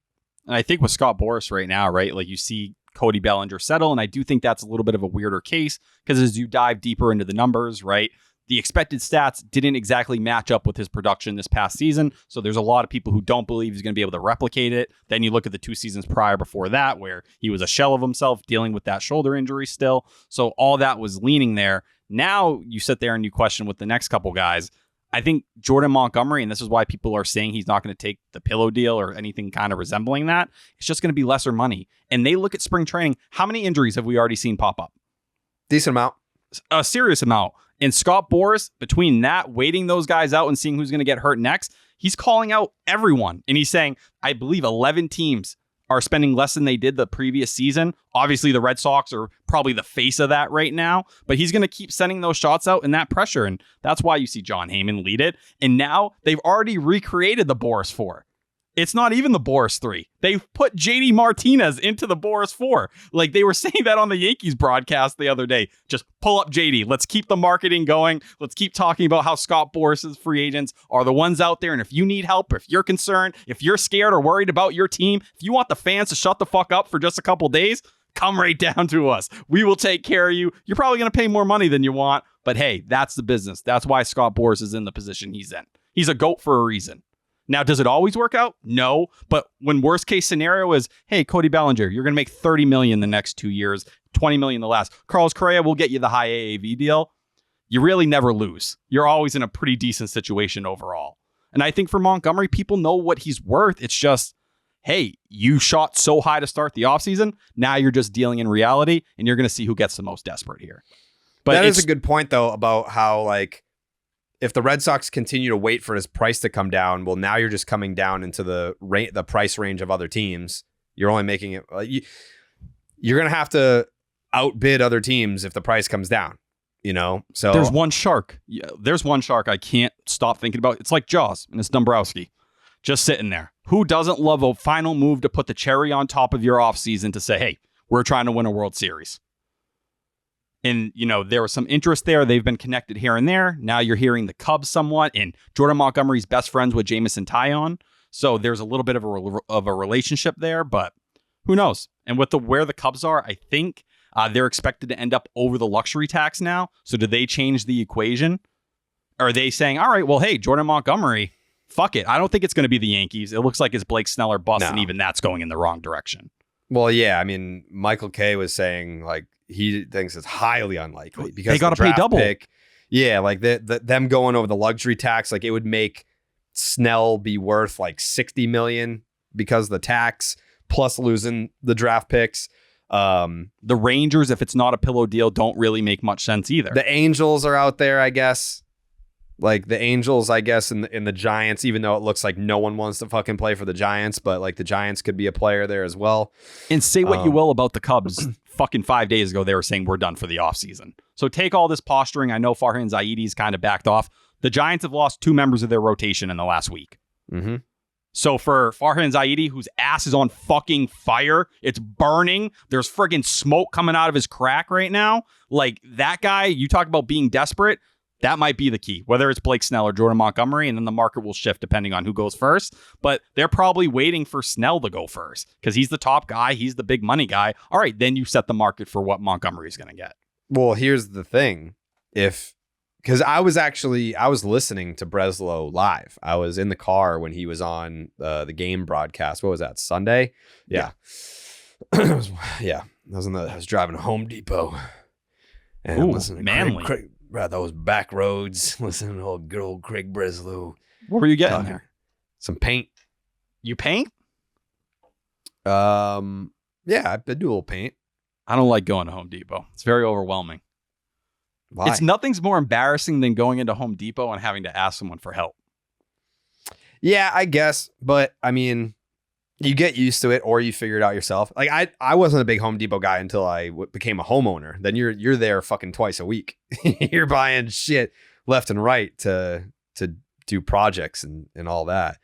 And I think with Scott Boras right now, right, like you see Cody Bellinger settle, and I do think that's a little bit of a weirder case because as you dive deeper into the numbers, right, the expected stats didn't exactly match up with his production this past season. So there's a lot of people who don't believe he's going to be able to replicate it. Then you look at the 2 seasons prior before that, where he was a shell of himself dealing with that shoulder injury still. So all that was leaning there. Now you sit there and you question with the next couple guys. I think Jordan Montgomery, and this is why people are saying he's not going to take the pillow deal or anything kind of resembling that. It's just going to be lesser money. And they look at spring training. How many injuries have we already seen pop up? Decent amount. A serious amount. And Scott Boras, between that, waiting those guys out and seeing who's going to get hurt next, he's calling out everyone. And he's saying, I believe 11 teams are spending less than they did the previous season. Obviously, the Red Sox are probably the face of that right now, but he's going to keep sending those shots out and that pressure. And that's why you see John Heyman lead it. And now they've already recreated the Boras 4. It's not even the Boras 3. They've put JD Martinez into the Boras 4. Like they were saying that on the Yankees broadcast the other day. Just pull up JD. Let's keep the marketing going. Let's keep talking about how Scott Boras' free agents are the ones out there. And if you need help, if you're concerned, if you're scared or worried about your team, if you want the fans to shut the fuck up for just a couple days, come right down to us. We will take care of you. You're probably going to pay more money than you want. But hey, that's the business. That's why Scott Boras is in the position he's in. He's a GOAT for a reason. Now, does it always work out? No. But when worst case scenario is, hey, Cody Bellinger, you're going to make $30 million the next 2 years, $20 million the last. Carlos Correa will get you the high AAV deal. You really never lose. You're always in a pretty decent situation overall. And I think for Montgomery, people know what he's worth. It's just, hey, you shot so high to start the offseason. Now you're just dealing in reality, and you're going to see who gets the most desperate here. But that is a good point, though, about how, like, if the Red Sox continue to wait for his price to come down, well, now you're just coming down into the price range of other teams. You're only making it. You're going to have to outbid other teams if the price comes down. You know, so there's one shark. Yeah, there's one shark I can't stop thinking about. It's like Jaws, and it's Dombrowski, just sitting there. Who doesn't love a final move to put the cherry on top of your offseason to say, hey, we're trying to win a World Series? And, you know, there was some interest there. They've been connected here and there. Now you're hearing the Cubs somewhat. And Jordan Montgomery's best friends with Jamison Tyone. So there's a little bit of a relationship there, but who knows? And with where the Cubs are, I think they're expected to end up over the luxury tax now. So do they change the equation? Are they saying, all right, well, hey, Jordan Montgomery, fuck it. I don't think it's going to be the Yankees. It looks like it's Blake Snell or bust, and even that's going in the wrong direction. Well, yeah. I mean, Michael Kay was saying, like, he thinks it's highly unlikely because they got to pay double. Pick, yeah, like them going over the luxury tax, like it would make Snell be worth like $60 million because of the tax plus losing the draft picks. The Rangers, if it's not a pillow deal, don't really make much sense either. The Angels are out there, I guess. Like the Angels, I guess, and the Giants, even though it looks like no one wants to fucking play for the Giants, but like the Giants could be a player there as well. And say what you will about the Cubs. Fucking 5 days ago, they were saying we're done for the offseason. So take all this posturing. I know Farhan Zaidi's kind of backed off. The Giants have lost 2 members of their rotation in the last week. Mm-hmm. So for Farhan Zaidi, whose ass is on fucking fire, it's burning. There's friggin' smoke coming out of his crack right now. Like that guy, you talk about being desperate. That might be the key, whether it's Blake Snell or Jordan Montgomery, and then the market will shift depending on who goes first. But they're probably waiting for Snell to go first because he's the top guy. He's the big money guy. All right, then you set the market for what Montgomery is going to get. Well, here's the thing. Because I was listening to Breslow live. I was in the car when he was on the game broadcast. What was that, Sunday? Yeah. Yeah, I was driving to Home Depot and Ooh, listening to manly. those back roads, listening to good old Craig Breslow. What were you getting talking. there? Some paint. You paint? Yeah, I do a little paint. I don't like going to Home Depot. It's very overwhelming. Why? It's nothing's more embarrassing than going into Home Depot and having to ask someone for help. Yeah, I guess, but I mean, you get used to it, or you figure it out yourself. Like I wasn't a big Home Depot guy until I became a homeowner. Then you're there fucking twice a week. You're buying shit left and right to do projects and all that.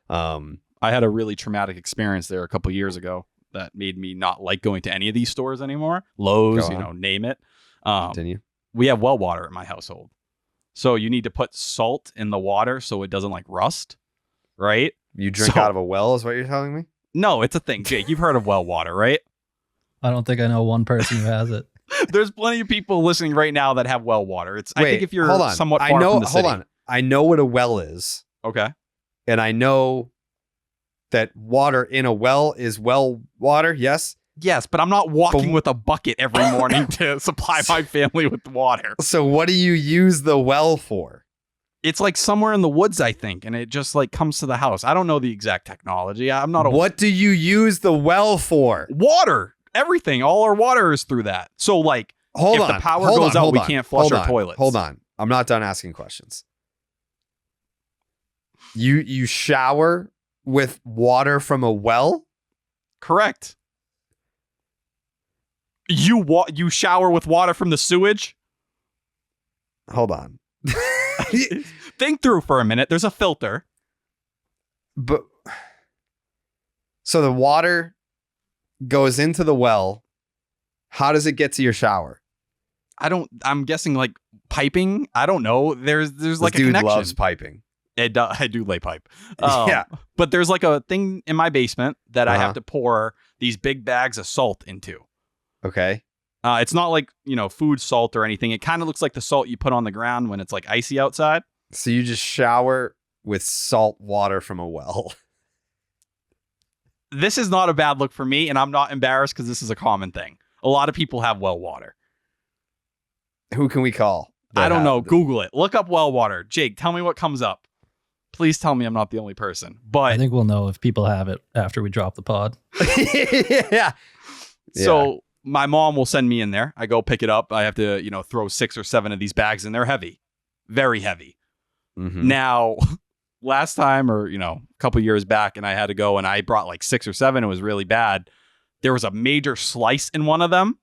I had a really traumatic experience there a couple years ago that made me not like going to any of these stores anymore. Lowe's, name it. Continue. We have well water in my household. So you need to put salt in the water so it doesn't like rust, right? You drink out of a well is what you're telling me? No, it's a thing. Jake, you've heard of well water, right? I don't think I know one person who has it. There's plenty of people listening right now that have well water. I think if you're somewhat far from the city. Hold on. I know what a well is. Okay. And I know that water in a well is well water, yes? Yes, but I'm not walking with a bucket every morning to supply my family with water. So what do you use the well for? It's like somewhere in the woods, I think, and it just like comes to the house. I don't know the exact technology. I'm not What do you use the well for? Water. Everything. All our water is through that. So like if the power goes out, we can't flush our toilets. Hold on. I'm not done asking questions. You shower with water from a well? Correct. You shower with water from the sewage? Hold on. Think through for a minute. There's a filter. But so the water goes into the well. How does it get to your shower? I'm guessing like piping. I don't know. There's like a dude connection. Loves piping. I do lay pipe. Yeah. But there's like a thing in my basement that I have to pour these big bags of salt into. Okay. It's not like, food salt or anything. It kind of looks like the salt you put on the ground when it's like icy outside. So you just shower with salt water from a well. This is not a bad look for me, and I'm not embarrassed because this is a common thing. A lot of people have well water. Who can we call? I don't know. Google it. Look up well water. Jake, tell me what comes up. Please tell me I'm not the only person. But I think we'll know if people have it after we drop the pod. Yeah. So my mom will send me in there. I go pick it up. I have to, throw 6 or 7 of these bags, and they're heavy, very heavy. Mm-hmm. Now, last time or, a couple years back, and I had to go and I brought like 6 or 7. It was really bad. There was a major slice in one of them.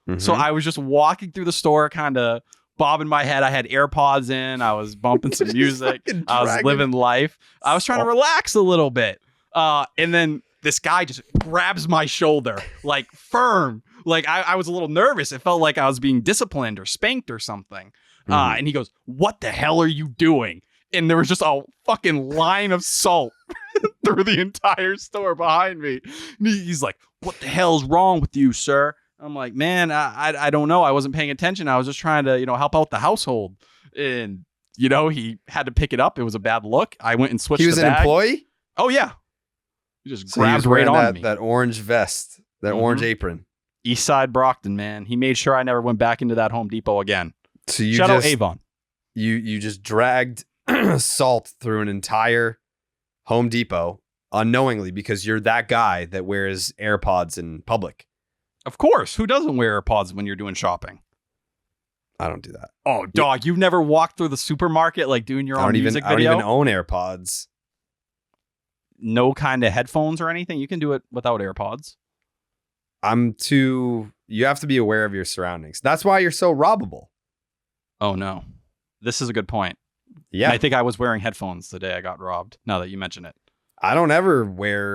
Mm-hmm. So I was just walking through the store, kind of bobbing my head. I had AirPods in. I was bumping some music. I was living life. I was trying to relax a little bit. And then this guy just grabs my shoulder, like firm. Like I was a little nervous. It felt like I was being disciplined or spanked or something. And he goes, "What the hell are you doing?" And there was just a fucking line of salt through the entire store behind me. And he's like, "What the hell's wrong with you, sir?" I'm like, "Man, I don't know. I wasn't paying attention. I was just trying to, help out the household." And, he had to pick it up. It was a bad look. I went and switched the bag. He was an employee? Oh, yeah. He just So grabbed right on me. That orange vest, that orange apron. Eastside Brockton, man. He made sure I never went back into that Home Depot again. So you Shout out Avon. You just dragged salt through an entire Home Depot unknowingly because you're that guy that wears AirPods in public. Of course. Who doesn't wear AirPods when you're doing shopping? I don't do that. Oh, dog. You've never walked through the supermarket like doing your own music video? I don't even own AirPods. No kind of headphones or anything? You can do it without AirPods. You have to be aware of your surroundings. That's why you're so robbable. Oh, no. This is a good point. Yeah. And I think I was wearing headphones the day I got robbed, now that you mention it. I don't ever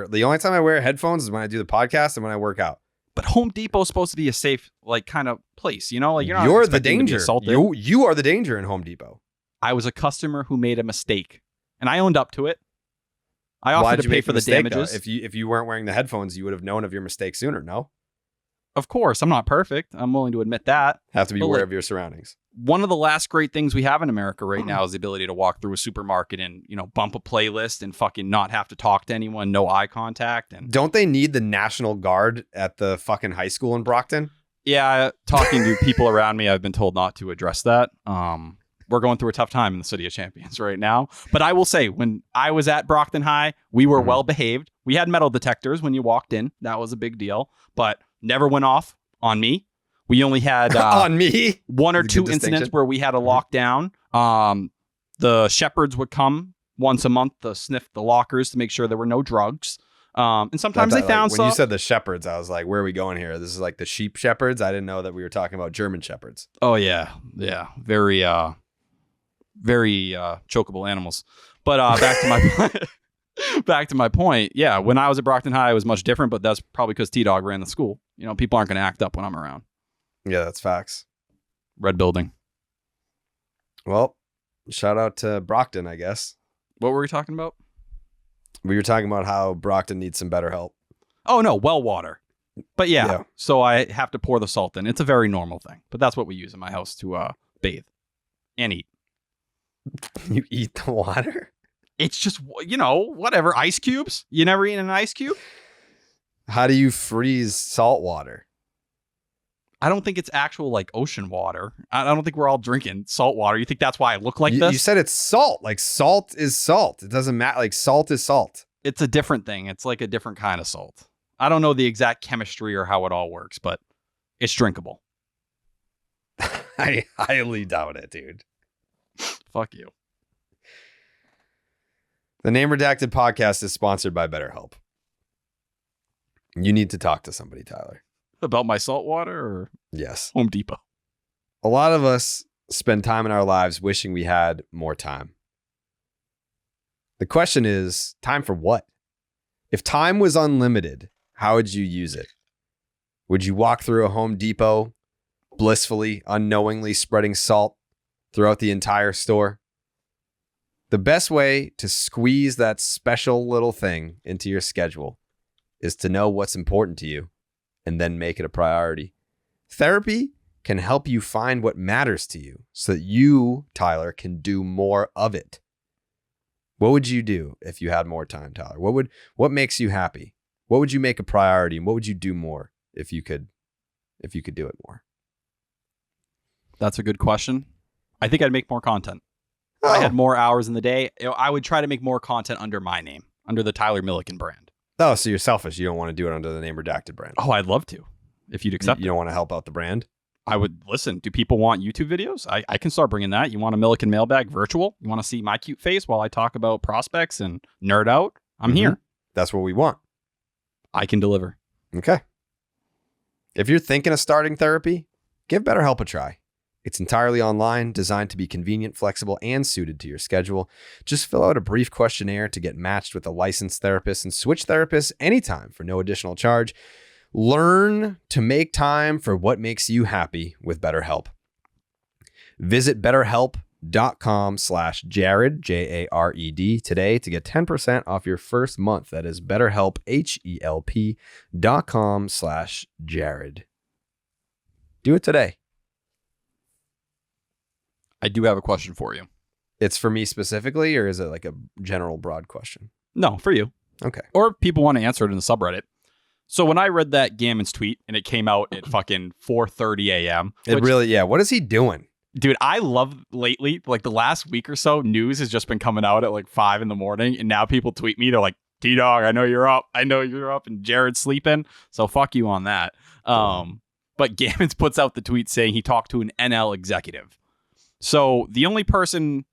the only time I wear headphones is when I do the podcast and when I work out. But Home Depot's supposed to be a safe, like, kind of place, Like, you're the danger. You are the danger in Home Depot. I was a customer who made a mistake, and I owned up to it. I offered to pay for the damages. If you weren't wearing the headphones, you would have known of your mistake sooner, no? Of course, I'm not perfect. I'm willing to admit that. Have to be aware of your surroundings. one of the last great things we have in America right now is the ability to walk through a supermarket and, bump a playlist and fucking not have to talk to anyone, no eye contact. And Don't they need the National Guard at the fucking high school in Brockton? yeah, talking to people around me, I've been told not to address that. We're going through a tough time in the City of Champions right now. But I will say, when I was at Brockton High, we were well behaved. We had metal detectors when you walked in. That was a big deal, but never went off on me. We only had on me one or two incidents where we had a lockdown. The shepherds would come once a month to sniff the lockers to make sure there were no drugs. And sometimes they found when some. you said the shepherds, I was like, where are we going here? This is like the sheep shepherds. I didn't know that we were talking about German shepherds. Oh yeah. Very chokeable animals. But back to my point. Yeah, when I was at Brockton High, it was much different, but that's probably because T-Dog ran the school. People aren't going to act up when I'm around. Yeah, that's facts. Red building. Well, shout out to Brockton, I guess. What were we talking about? We were talking about how Brockton needs some better help. Oh, no, well water. But yeah, so I have to pour the salt in. It's a very normal thing, but that's what we use in my house to bathe and eat. You eat the water? It's just, whatever. Ice cubes? You never eaten an ice cube? How do you freeze salt water? I don't think it's actual like ocean water. I don't think we're all drinking salt water. You think that's why I look like this? You said it's salt. Like salt is salt. It doesn't matter. Like salt is salt. It's a different thing. It's like a different kind of salt. I don't know the exact chemistry or how it all works, but it's drinkable. I highly doubt it, dude. Fuck you. The Name Redacted podcast is sponsored by BetterHelp. You need to talk to somebody, Tyler. About my salt water or Yes. Home Depot? A lot of us spend time in our lives wishing we had more time. The question is, time for what? If time was unlimited, how would you use it? Would you walk through a Home Depot, blissfully, unknowingly spreading salt throughout the entire store? The best way to squeeze that special little thing into your schedule is to know what's important to you and then make it a priority. Therapy can help you find what matters to you so that you, Tyler, can do more of it. What would you do if you had more time, Tyler? What makes you happy? What would you make a priority, and what would you do more if you could do it more? That's a good question. I think I'd make more content. If I had more hours in the day, I would try to make more content under my name, under the Tyler Milliken brand. Oh, so you're selfish. You don't want to do it under the Name Redacted brand. Oh, I'd love to, if you'd accept it. You don't want to help out the brand? I would listen. Do people want YouTube videos? I can start bringing that. You want a Milliken mailbag virtual? You want to see my cute face while I talk about prospects and nerd out? I'm here. That's what we want. I can deliver. Okay. If you're thinking of starting therapy, give BetterHelp a try. It's entirely online, designed to be convenient, flexible, and suited to your schedule. Just fill out a brief questionnaire to get matched with a licensed therapist and switch therapists anytime for no additional charge. Learn to make time for what makes you happy with BetterHelp. Visit BetterHelp.com/Jared, Jared, today to get 10% off your first month. That is BetterHelp, HELP.com/Jared. Do it today. I do have a question for you. It's for me specifically, or is it like a general broad question? No, for you. Okay. Or people want to answer it in the subreddit. So when I read that Gammons tweet and it came out at fucking 4:30 a.m. What is he doing? Dude, I love lately, like the last week or so, news has just been coming out at like 5 a.m. And now people tweet me. They're like, T-Dog, I know you're up. And Jared's sleeping. So fuck you on that. But Gammons puts out the tweet saying he talked to an NL executive. So the only person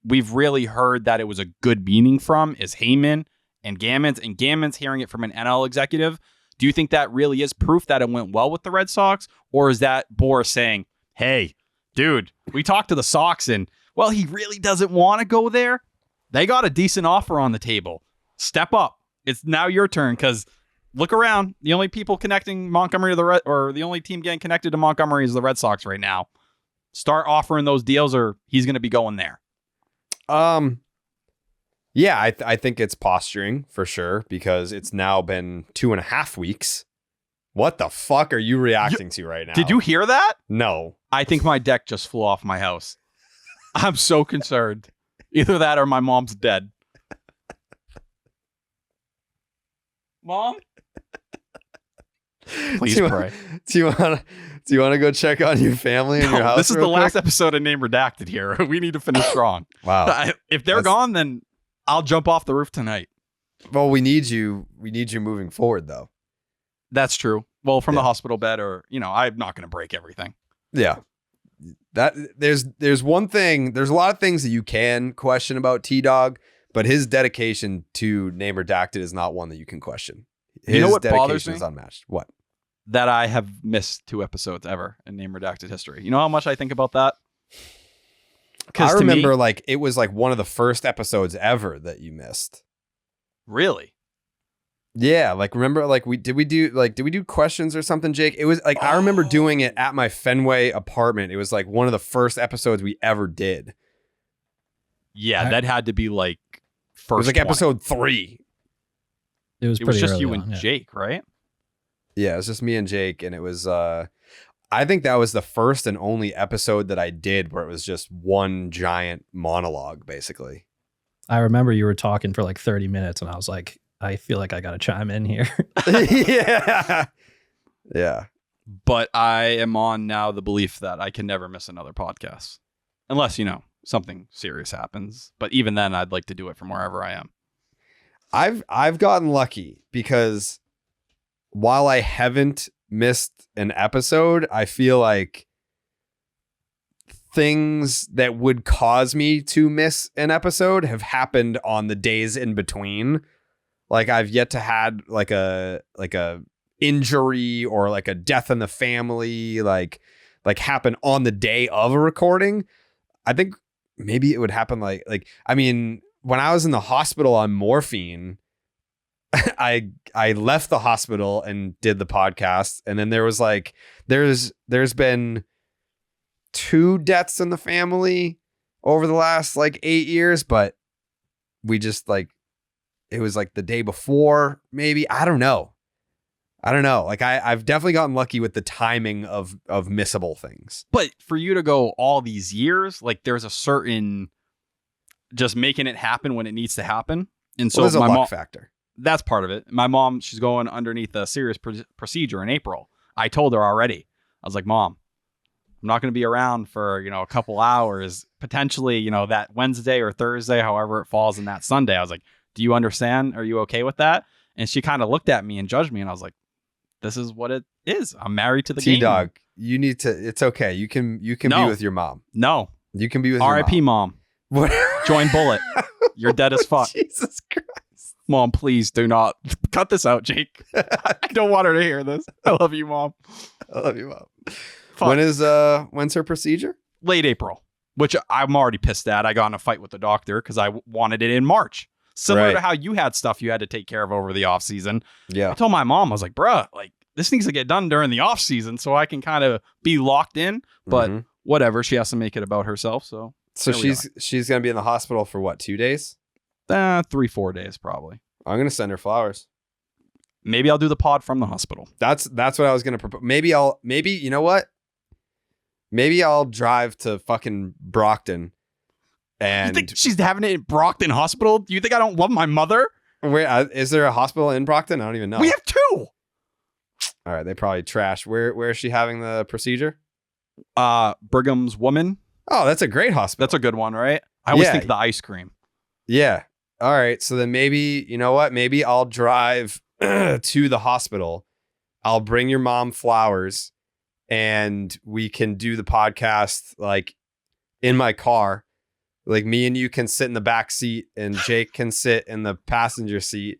we've really heard that it was a good meaning from is Heyman and Gammons hearing it from an NL executive. Do you think that really is proof that it went well with the Red Sox? Or is that Boris saying, hey, dude, we talked to the Sox and, well, he really doesn't want to go there. They got a decent offer on the table. Step up. It's now your turn, because look around. The only people connecting Montgomery to the only team getting connected to Montgomery is the Red Sox right now. Start offering those deals or he's going to be going there. Yeah, I think it's posturing for sure, because it's now been 2.5 weeks. What the fuck are you reacting to right now? Did you hear that? No. I think my deck just flew off my house. I'm so concerned. Either that or my mom's dead. Mom? Please pray. Do you want to go check on your family and your house? This is the real last quick? episode of Name Redacted here. We need to finish strong. Wow. If they're gone, then I'll jump off the roof tonight. Well, we need you. We need you moving forward, though. That's true. Well, from the hospital bed, or I'm not going to break everything. Yeah. That there's one thing. There's a lot of things that you can question about T-Dog, but his dedication to Name Redacted is not one that you can question. His what dedication bothers me? is unmatched. What? That I have missed 2 episodes ever in Name Redacted history. You know how much I think about that? I remember it was like one of the first episodes ever that you missed. Really? Yeah, remember did we do questions or something, Jake? It was I remember doing it at my Fenway apartment. It was one of the first episodes we ever did. Yeah, that had to be first. It was 20. episode 3. It was just early you on, and yeah. Jake, right? Yeah, it was just me and Jake, and it was I think that was the first and only episode that I did where it was just one giant monologue, basically. I remember you were talking for 30 minutes, and I was like, I feel like I got to chime in here. Yeah. Yeah. But I am on now the belief that I can never miss another podcast. Unless, something serious happens. But even then, I'd like to do it from wherever I am. I've gotten lucky because while I haven't missed an episode, I feel like things that would cause me to miss an episode have happened on the days in between. I've yet to had a injury or a death in the family happen on the day of a recording. I think maybe it would happen when I was in the hospital on morphine, I left the hospital and did the podcast, and then there was there's been 2 deaths in the family over the last 8 years, but we just it was the day before, maybe. I don't know. I've definitely gotten lucky with the timing of missable things. But for you to go all these years, there's a certain just making it happen when it needs to happen. And so there's a my luck factor. That's part of it. My mom, she's going underneath a serious procedure in April. I told her already. I was like, Mom, I'm not going to be around for, a couple hours, potentially, that Wednesday or Thursday, however it falls in that Sunday. I was like, do you understand? Are you okay with that? And she kind of looked at me and judged me. And I was like, this is what it is. I'm married to the game. T-Dog, you need to, it's okay. You can be with your mom. No. You can be with your R.I.P. mom. Mom. Join Bullet. You're dead as fuck. Jesus Christ. Mom, please do not cut this out, Jake. I don't want her to hear this. I love you, Mom. I love you, Mom. Fuck. When's her procedure? Late April, which I'm already pissed at. I got in a fight with the doctor because I wanted it in March. Similar to how you had stuff you had to take care of over the off season. Yeah. I told my mom, I was like, bruh, this needs to get done during the off season so I can kind of be locked in. But whatever, she has to make it about herself. So she's gonna be in the hospital for what, 2 days? 3-4 days probably. I'm gonna send her flowers. Maybe I'll do the pod from the hospital. That's what I was gonna propose. Maybe you know what? Maybe I'll drive to fucking Brockton. And you think she's having it in Brockton Hospital? Do you think I don't love my mother? Where is there a hospital in Brockton? I don't even know. We have 2. All right, they probably trashed. Where is she having the procedure? Brigham's Woman. Oh, that's a great hospital. That's a good one, right? I always think of the ice cream. Yeah. All right. So then maybe, you know what? Maybe I'll drive to the hospital. I'll bring your mom flowers and we can do the podcast in my car. Me and you can sit in the back seat and Jake can sit in the passenger seat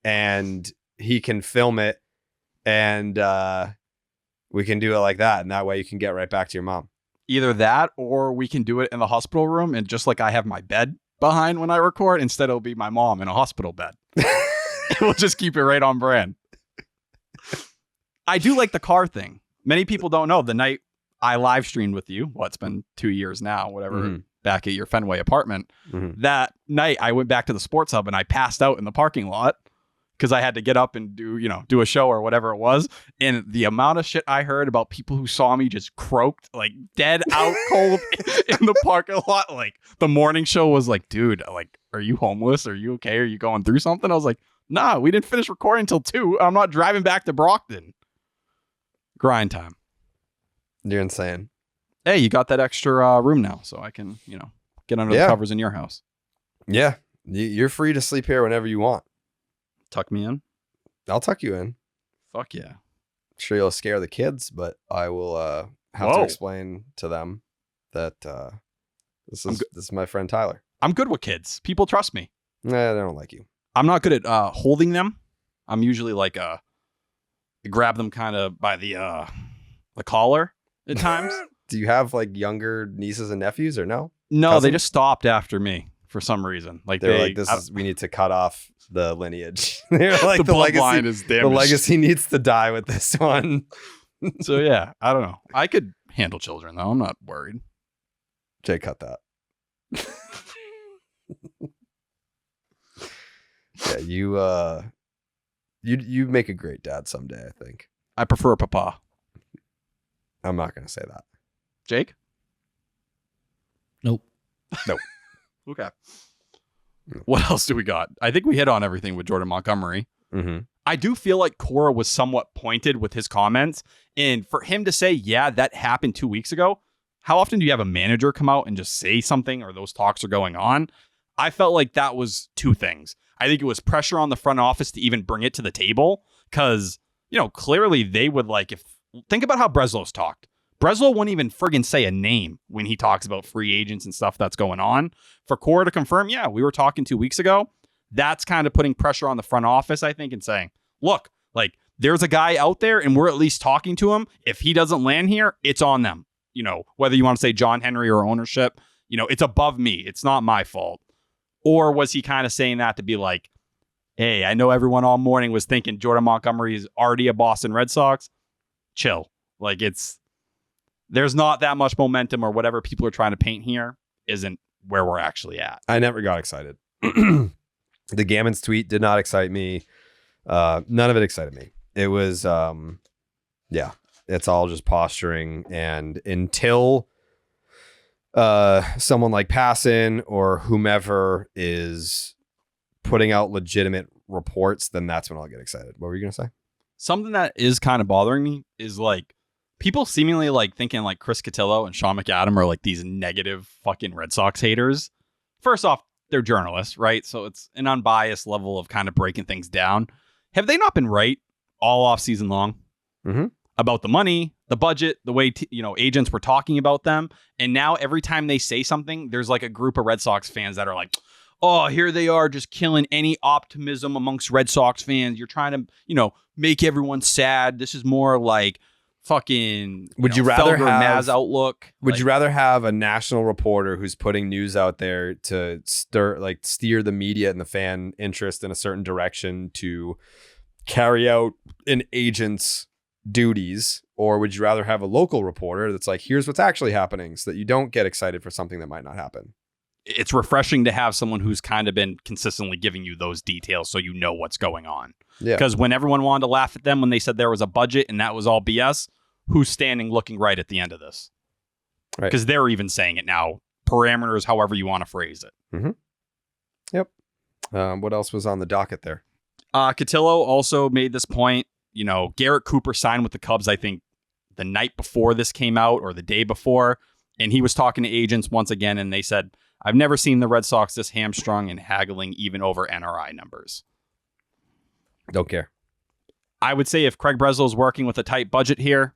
and he can film it and we can do it like that. And that way you can get right back to your mom. Either that or we can do it in the hospital room. And just like I have my bed behind when I record, instead it'll be my mom in a hospital bed. We'll just keep it right on brand. I do like the car thing. Many people don't know the night I live streamed with you. Well, it's been 2 years now, whatever. Back at your Fenway apartment. That night I went back to the sports hub and I passed out in the parking lot because I had to get up and do a show or whatever it was. And the amount of shit I heard about people who saw me just croaked, like dead out cold in the parking lot. Like the morning show was like, dude, like, are you homeless? Are you okay? Are you going through something? I was like, nah, we didn't finish recording until 2. I'm not driving back to Brockton. Grind time. You're insane. Hey, you got that extra room now, so I can, get under the covers in your house. Yeah. You're free to sleep here whenever you want. Tuck me in. I'll tuck you in. Fuck yeah. Sure, you'll scare the kids, but I will have to explain to them that this is my friend Tyler. I'm good with kids. People trust me. Nah, they don't like you. I'm not good at holding them. I'm usually like grab them kind of by the collar at times. Do you have like younger nieces and nephews or no? No, Cousins? they just stopped after me for some reason. Like they're like, we need to cut off the lineage. They're like the bloodline is damaged. The legacy needs to die with this one. So yeah, I don't know. I could handle children though. I'm not worried. Jay, cut that. Yeah, you make a great dad someday, I think. I prefer papa. I'm not going to say that. Jake? Nope. Okay. What else do we got? I think we hit on everything with Jordan Montgomery. Mm-hmm. I do feel like Cora was somewhat pointed with his comments. And for him to say, yeah, that happened 2 weeks ago. How often do you have a manager come out and just say something or those talks are going on? I felt like that was two things. I think it was pressure on the front office to even bring it to the table because, clearly they would think about how Breslow's talked. Breslow wouldn't even friggin' say a name when he talks about free agents and stuff that's going on. For Cora to confirm, yeah, we were talking 2 weeks ago. That's kind of putting pressure on the front office, I think, and saying, look, like there's a guy out there and we're at least talking to him. If he doesn't land here, it's on them. Whether you want to say John Henry or ownership, it's above me. It's not my fault. Or was he kind of saying that to be like, hey, I know everyone all morning was thinking Jordan Montgomery is already a Boston Red Sox. Chill. Like there's not that much momentum or whatever people are trying to paint here isn't where we're actually at. I never got excited. The Gammons tweet did not excite me. None of it excited me. It was, it's all just posturing. And until someone like Passan or whomever is putting out legitimate reports, then that's when I'll get excited. What were you going to say? Something that is kind of bothering me is like people seemingly like thinking like Chris Cotillo and Sean McAdam are like these negative fucking Red Sox haters. First off, they're journalists, right? So it's an unbiased level of kind of breaking things down. Have they not been right all off season long about the money, the budget, the way, agents were talking about them? And now every time they say something, there's like a group of Red Sox fans that are like, oh, here they are just killing any optimism amongst Red Sox fans. You're trying to, make everyone sad. This is more like fucking would you rather have Maz outlook. Would you rather have a national reporter who's putting news out there to steer the media and the fan interest in a certain direction to carry out an agent's duties, or would you rather have a local reporter that's like, here's what's actually happening, so that you don't get excited for something that might not happen? It's refreshing to have someone who's kind of been consistently giving you those details so you know what's going on. Yeah. Because when everyone wanted to laugh at them when they said there was a budget and that was all BS, who's standing looking right at the end of this? Right. Because they're even saying it now. Parameters, however you want to phrase it. Mm-hmm. Yep. What else was on the docket there? Cotillo also made this point. Garrett Cooper signed with the Cubs, I think, the night before this came out or the day before. And he was talking to agents once again, and they said, I've never seen the Red Sox this hamstrung and haggling even over NRI numbers. Don't care. I would say if Craig Breslow's working with a tight budget here,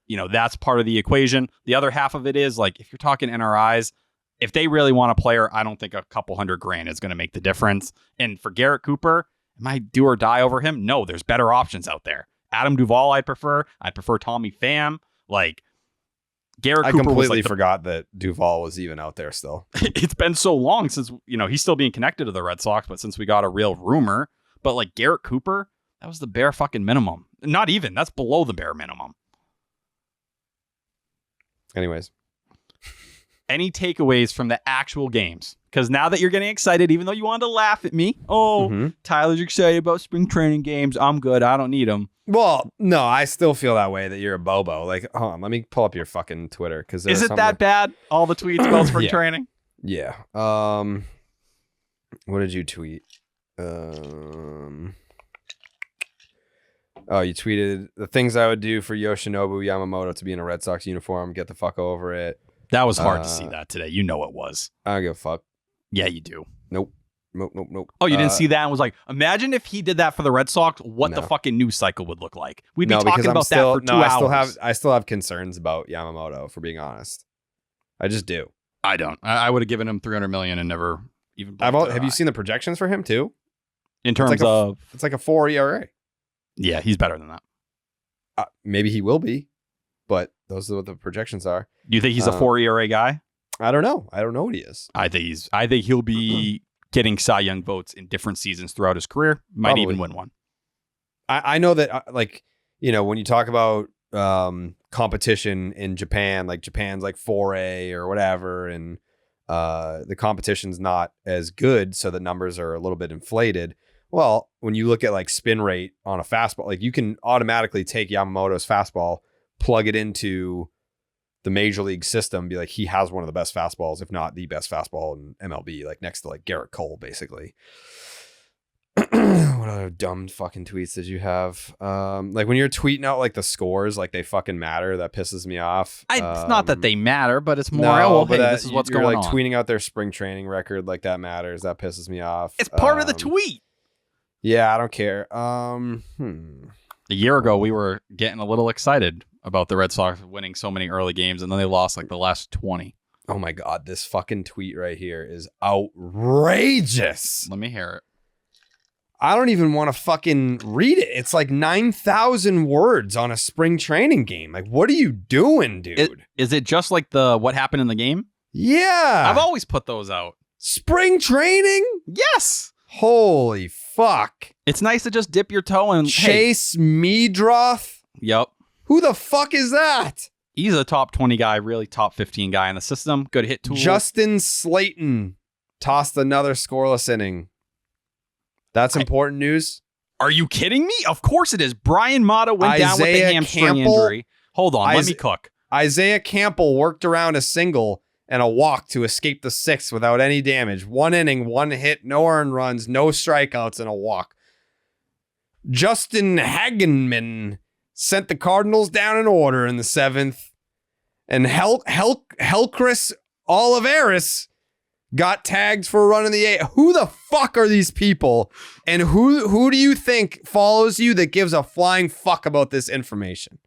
that's part of the equation. The other half of it is like, if you're talking NRIs, if they really want a player, I don't think a couple $100,000 is going to make the difference. And for Garrett Cooper, am I do or die over him? No, there's better options out there. Adam Duvall, I'd prefer Tommy Pham. Like, Garrett Cooper completely forgot that Duvall was even out there still. It's been so long since, he's still being connected to the Red Sox, but since we got a real rumor. But like Garrett Cooper, that was the bare fucking minimum. Not even. That's below the bare minimum. Anyways. Any takeaways from the actual games? Because now that you're getting excited, even though you wanted to laugh at me, Tyler's excited about spring training games. I'm good. I don't need them. Well, no, I still feel that way that you're a bobo. Like, hold on, let me pull up your fucking Twitter. Because is it that bad? All the tweets about spring training? Yeah. What did you tweet? Oh, you tweeted the things I would do for Yoshinobu Yamamoto to be in a Red Sox uniform. Get the fuck over it. That was hard to see that today. You know it was. I don't give a fuck. Yeah, you do. Nope. Oh, you didn't see that and was like, imagine if he did that for the Red Sox, what the fucking news cycle would look like. We'd be talking about that for 2 hours. I still have concerns about Yamamoto, for being honest. I just do. I don't. I would have given him $300 million and never even. Have you seen the projections for him too? In terms of, it's like a 4 ERA. Yeah, he's better than that. Maybe he will be, but those are what the projections are. Do you think he's a 4 ERA guy? I don't know. I don't know what he is. I think he'll be getting Cy Young votes in different seasons throughout his career. Might even win one. I know that, like, you know, when you talk about competition in Japan, like Japan's like 4A or whatever, and the competition's not as good, so the numbers are a little bit inflated. Well, when you look at like spin rate on a fastball, like you can automatically take Yamamoto's fastball, plug it into the major league system, be like, he has one of the best fastballs, if not the best fastball in MLB, like next to like Garrett Cole, basically. What other dumb fucking tweets did you have? Like when you're tweeting out like the scores, like they fucking matter. That pisses me off. It's not that they matter, but it's more, this is what's going on. You're like tweeting out their spring training record, like that matters. That pisses me off. It's part of the tweet. Yeah, I don't care. A year ago, we were getting a little excited about the Red Sox winning so many early games, and then they lost like the last 20. Oh my God, this fucking tweet right here is outrageous. Let me hear it. I don't even want to fucking read it. It's like 9,000 words on a spring training game. Like, what are you doing, dude? Is it just like the what happened in the game? Yeah. I've always put those out. Spring training? Yes. Holy fuck. It's nice to just dip your toe and Chase Meadroth? Yep. Who the fuck is that? He's a top 20 guy, really top 15 guy in the system. Good hit tool. Justin Slayton tossed another scoreless inning. That's important news. Are you kidding me? Of course it is. Brian Mata went down with the hamstring injury. Hold on, let me cook. Isaiah Campbell worked around a single and a walk to escape the sixth without any damage. 1 inning, 1 hit, no earned runs, no strikeouts, and a walk. Justin Hagenman sent the Cardinals down in order in the 7th. And Helcris Olivares got tagged for a run in the 8th. Who the fuck are these people? And who do you think follows you that gives a flying fuck about this information?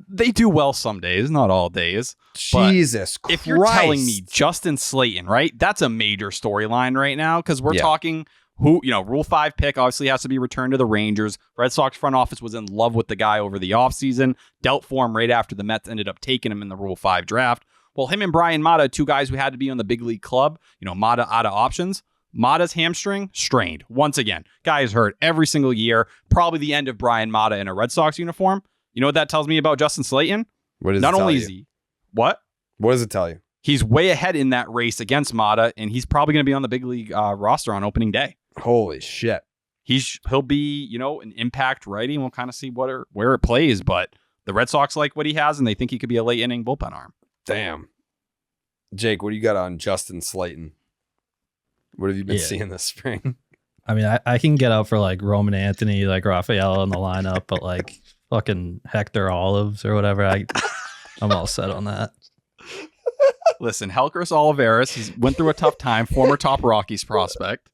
They do well some days, not all days. Jesus Christ. If you're telling me Justin Slayton, right? That's a major storyline right now because we're talking Rule 5 pick obviously has to be returned to the Rangers. Red Sox front office was in love with the guy over the offseason, dealt for him right after the Mets ended up taking him in the Rule 5 draft. Well, him and Brian Mata, two guys who had to be on the big league club, Mata out of options. Mata's hamstring strained once again. Guy is hurt every single year. Probably the end of Brian Mata in a Red Sox uniform. You know what that tells me about Justin Slayton? What does it tell you? What does it tell you? He's way ahead in that race against Mata, and he's probably going to be on the big league roster on opening day. Holy shit. He'll be, an impact righty, and we'll kind of see where it plays. But the Red Sox like what he has, and they think he could be a late inning bullpen arm. Damn. Jake, what do you got on Justin Slayton? What have you been seeing this spring? I mean, I can get out for like Roman Anthony, like Rafael in the lineup, but like fucking Hector Olives or whatever, I'm all set on that. Listen, Helcris Olivares, he went through a tough time, former top Rockies prospect.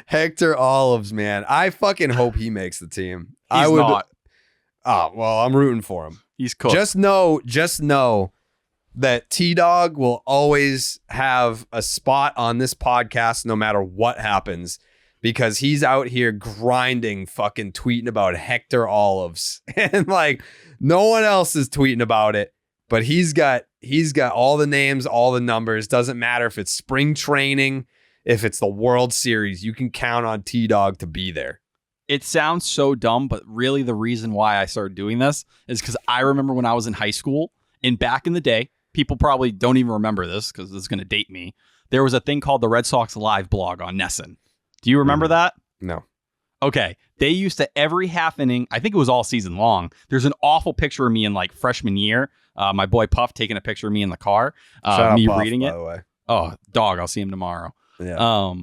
Hector Olives, man. I fucking hope he makes the team. He's not. Oh, well, I'm rooting for him. He's cooked. Just know that T-Dog will always have a spot on this podcast no matter what happens because he's out here grinding, fucking tweeting about Hector Olives. And like no one else is tweeting about it, but he's got all the names, all the numbers. Doesn't matter if it's spring training, if it's the World Series, you can count on T-Dog to be there. It sounds so dumb, but really the reason why I started doing this is because I remember when I was in high school and back in the day, people probably don't even remember this because this is going to date me. There was a thing called the Red Sox Live blog on Nesson. Do you remember that? No. Okay. They used to every half inning, I think it was all season long. There's an awful picture of me in like freshman year. My boy Puff taking a picture of me in the car. Me Puff, reading it. by the way. Oh, dog. I'll see him tomorrow. Yeah.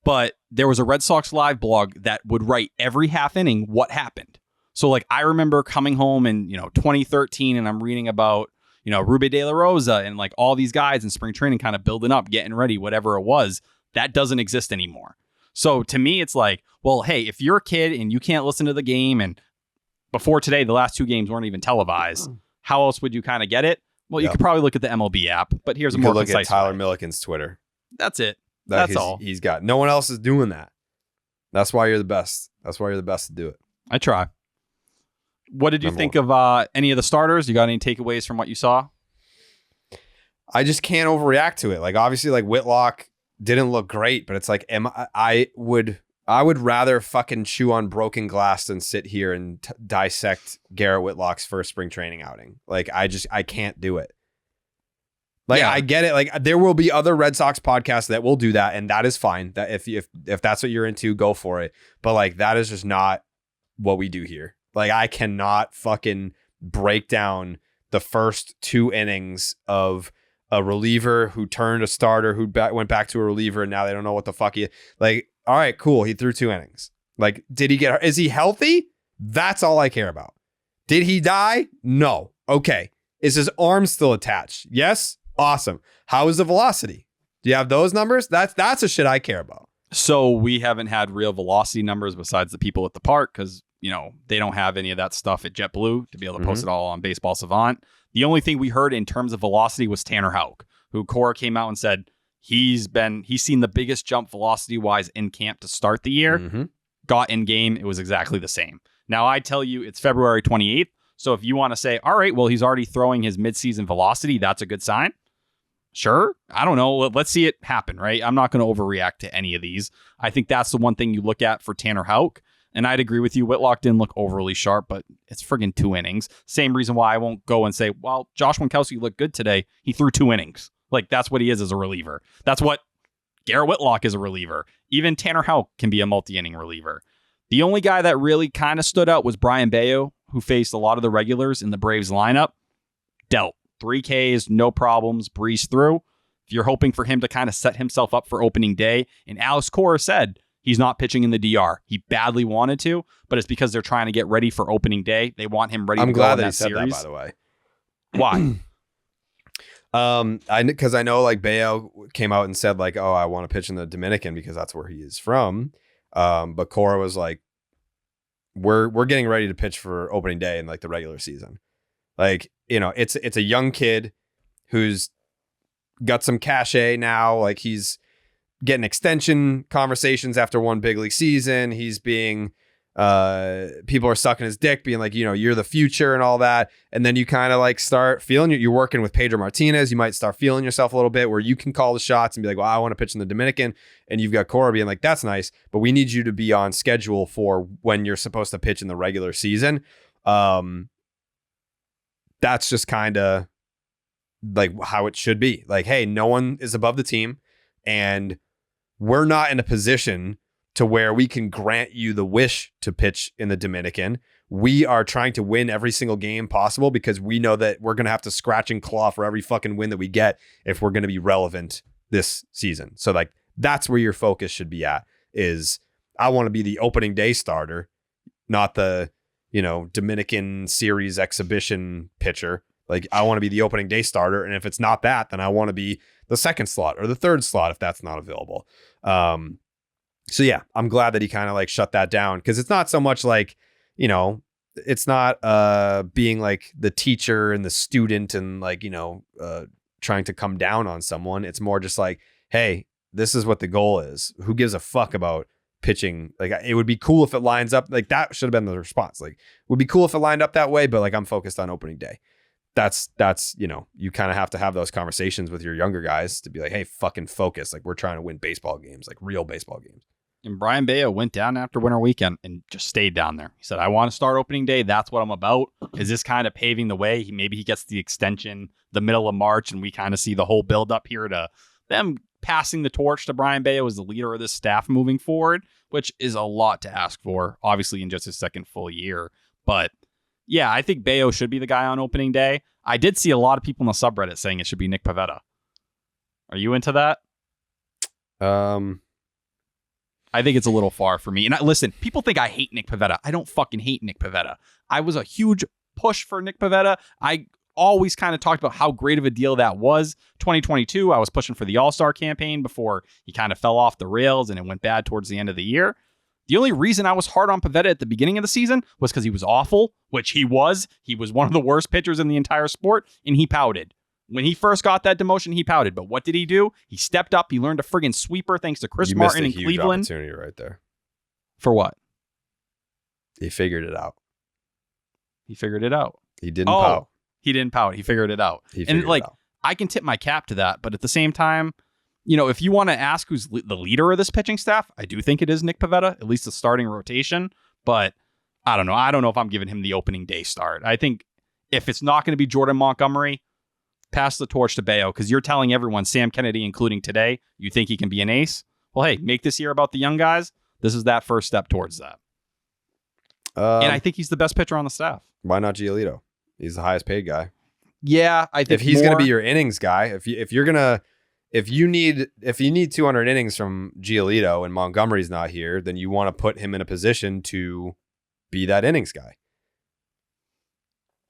But there was a Red Sox Live blog that would write every half inning what happened. So like I remember coming home in 2013 and I'm reading about Rube De La Rosa and like all these guys in spring training kind of building up, getting ready, whatever it was. That doesn't exist anymore. So to me, it's like, well, hey, if you're a kid and you can't listen to the game, and before today, the last 2 games weren't even televised, how else would you kind of get it? Well, you could probably look at the MLB app, but here's a more concise look at Tyler way. Milliken's Twitter. That's it. That's all. He's got. No one else is doing that. That's why you're the best. That's why you're the best to do it. I try. What did you think of any of the starters? You got any takeaways from what you saw? I just can't overreact to it. Like obviously, like Whitlock didn't look great, but it's like, I would rather fucking chew on broken glass than sit here and dissect Garrett Whitlock's first spring training outing. Like I can't do it. Like I get it. Like there will be other Red Sox podcasts that will do that, and that is fine. That if that's what you're into, go for it. But like that is just not what we do here. Like I cannot fucking break down the first 2 innings of a reliever who turned a starter, who went back to a reliever, and now they don't know what the fuck he. Like, all right, cool. He threw 2 innings. Like, is he healthy? That's all I care about. Did he die? No. Okay. Is his arm still attached? Yes. Awesome. How is the velocity? Do you have those numbers? That's the shit I care about. So we haven't had real velocity numbers besides the people at the park because, they don't have any of that stuff at JetBlue to be able to post it all on Baseball Savant. The only thing we heard in terms of velocity was Tanner Houck, who Cora came out and said he's seen the biggest jump velocity-wise in camp to start the year. Got in game, it was exactly the same. Now, I tell you, it's February 28th, so if you want to say, all right, well, he's already throwing his midseason velocity, that's a good sign. Sure. I don't know. Let's see it happen, right? I'm not going to overreact to any of these. I think that's the one thing you look at for Tanner Houck. And I'd agree with you. Whitlock didn't look overly sharp, but it's friggin' 2 innings. Same reason why I won't go and say, well, Josh Winkowski looked good today. He threw 2 innings. Like, that's what he is as a reliever. That's what Garrett Whitlock is a reliever. Even Tanner Houck can be a multi-inning reliever. The only guy that really kind of stood out was Brian Bayo, who faced a lot of the regulars in the Braves lineup. Dealt 3 Ks, no problems, breezed through. If you're hoping for him to kind of set himself up for opening day, and Alex Cora said he's not pitching in the DR. He badly wanted to, but it's because they're trying to get ready for opening day. They want him ready to go in that series. I'm glad that he said that, by the way. Why? Because I know like Bayo came out and said like, oh, I want to pitch in the Dominican because that's where he is from. But Cora was like, we're getting ready to pitch for opening day in like the regular season. Like, it's a young kid who's got some cachet now. Like he's getting extension conversations after one big league season. He's being, people are sucking his dick, being like, you're the future and all that. And then you kind of like start feeling you're working with Pedro Martinez. You might start feeling yourself a little bit where you can call the shots and be like, well, I want to pitch in the Dominican. And you've got Cora being like, that's nice, but we need you to be on schedule for when you're supposed to pitch in the regular season. That's just kind of like how it should be. Like, hey, no one is above the team, and we're not in a position to where we can grant you the wish to pitch in the Dominican. We are trying to win every single game possible because we know that we're going to have to scratch and claw for every fucking win that we get if we're going to be relevant this season. So like, that's where your focus should be at is I want to be the opening day starter, not the, Dominican series exhibition pitcher. Like I want to be the opening day starter. And if it's not that, then I want to be the second slot or the third slot if that's not available. So yeah, I'm glad that he kind of like shut that down because it's not so much like, it's not being like the teacher and the student and like, trying to come down on someone. It's more just like, hey, this is what the goal is. Who gives a fuck about pitching? Like it would be cool if it lines up. Like that should have been the response. Like it would be cool if it lined up that way, but like I'm focused on opening day. That's you kind of have to have those conversations with your younger guys to be like, hey, fucking focus. Like we're trying to win baseball games, like real baseball games. And Brian Bayo went down after winter weekend and just stayed down there. He said, I want to start opening day. That's what I'm about. Is this kind of paving the way? Maybe he gets the extension the middle of March and we kind of see the whole build up here to them passing the torch to Brian Bayo as the leader of this staff moving forward, which is a lot to ask for, obviously, in just his second full year. But yeah, I think Bayo should be the guy on opening day. I did see a lot of people in the subreddit saying it should be Nick Pivetta. Are you into that? I think it's a little far for me. And listen, people think I hate Nick Pivetta. I don't fucking hate Nick Pivetta. I was a huge push for Nick Pivetta. I always kind of talked about how great of a deal that was. 2022, I was pushing for the All-Star campaign before he kind of fell off the rails and it went bad towards the end of the year. The only reason I was hard on Pivetta at the beginning of the season was because he was awful, which he was. He was one of the worst pitchers in the entire sport, and he pouted. When he first got that demotion, he pouted. But what did he do? He stepped up. He learned a friggin' sweeper thanks to Chris Martin in Cleveland. Opportunity right there. For what? He figured it out. He figured it out. He didn't pout. He didn't pout. He figured it out. I can tip my cap to that. But at the same time, if you want to ask who's the leader of this pitching staff, I do think it is Nick Pivetta, at least the starting rotation. But I don't know. I don't know if I'm giving him the opening day start. I think if it's not going to be Jordan Montgomery, pass the torch to Bayo, because you're telling everyone, Sam Kennedy, including today, you think he can be an ace. Well, hey, make this year about the young guys. This is that first step towards that. And I think he's the best pitcher on the staff. Why not Giolito? He's the highest paid guy. Yeah, I think if he's going to be your innings guy, if you need 200 innings from Giolito and Montgomery's not here, then you want to put him in a position to be that innings guy.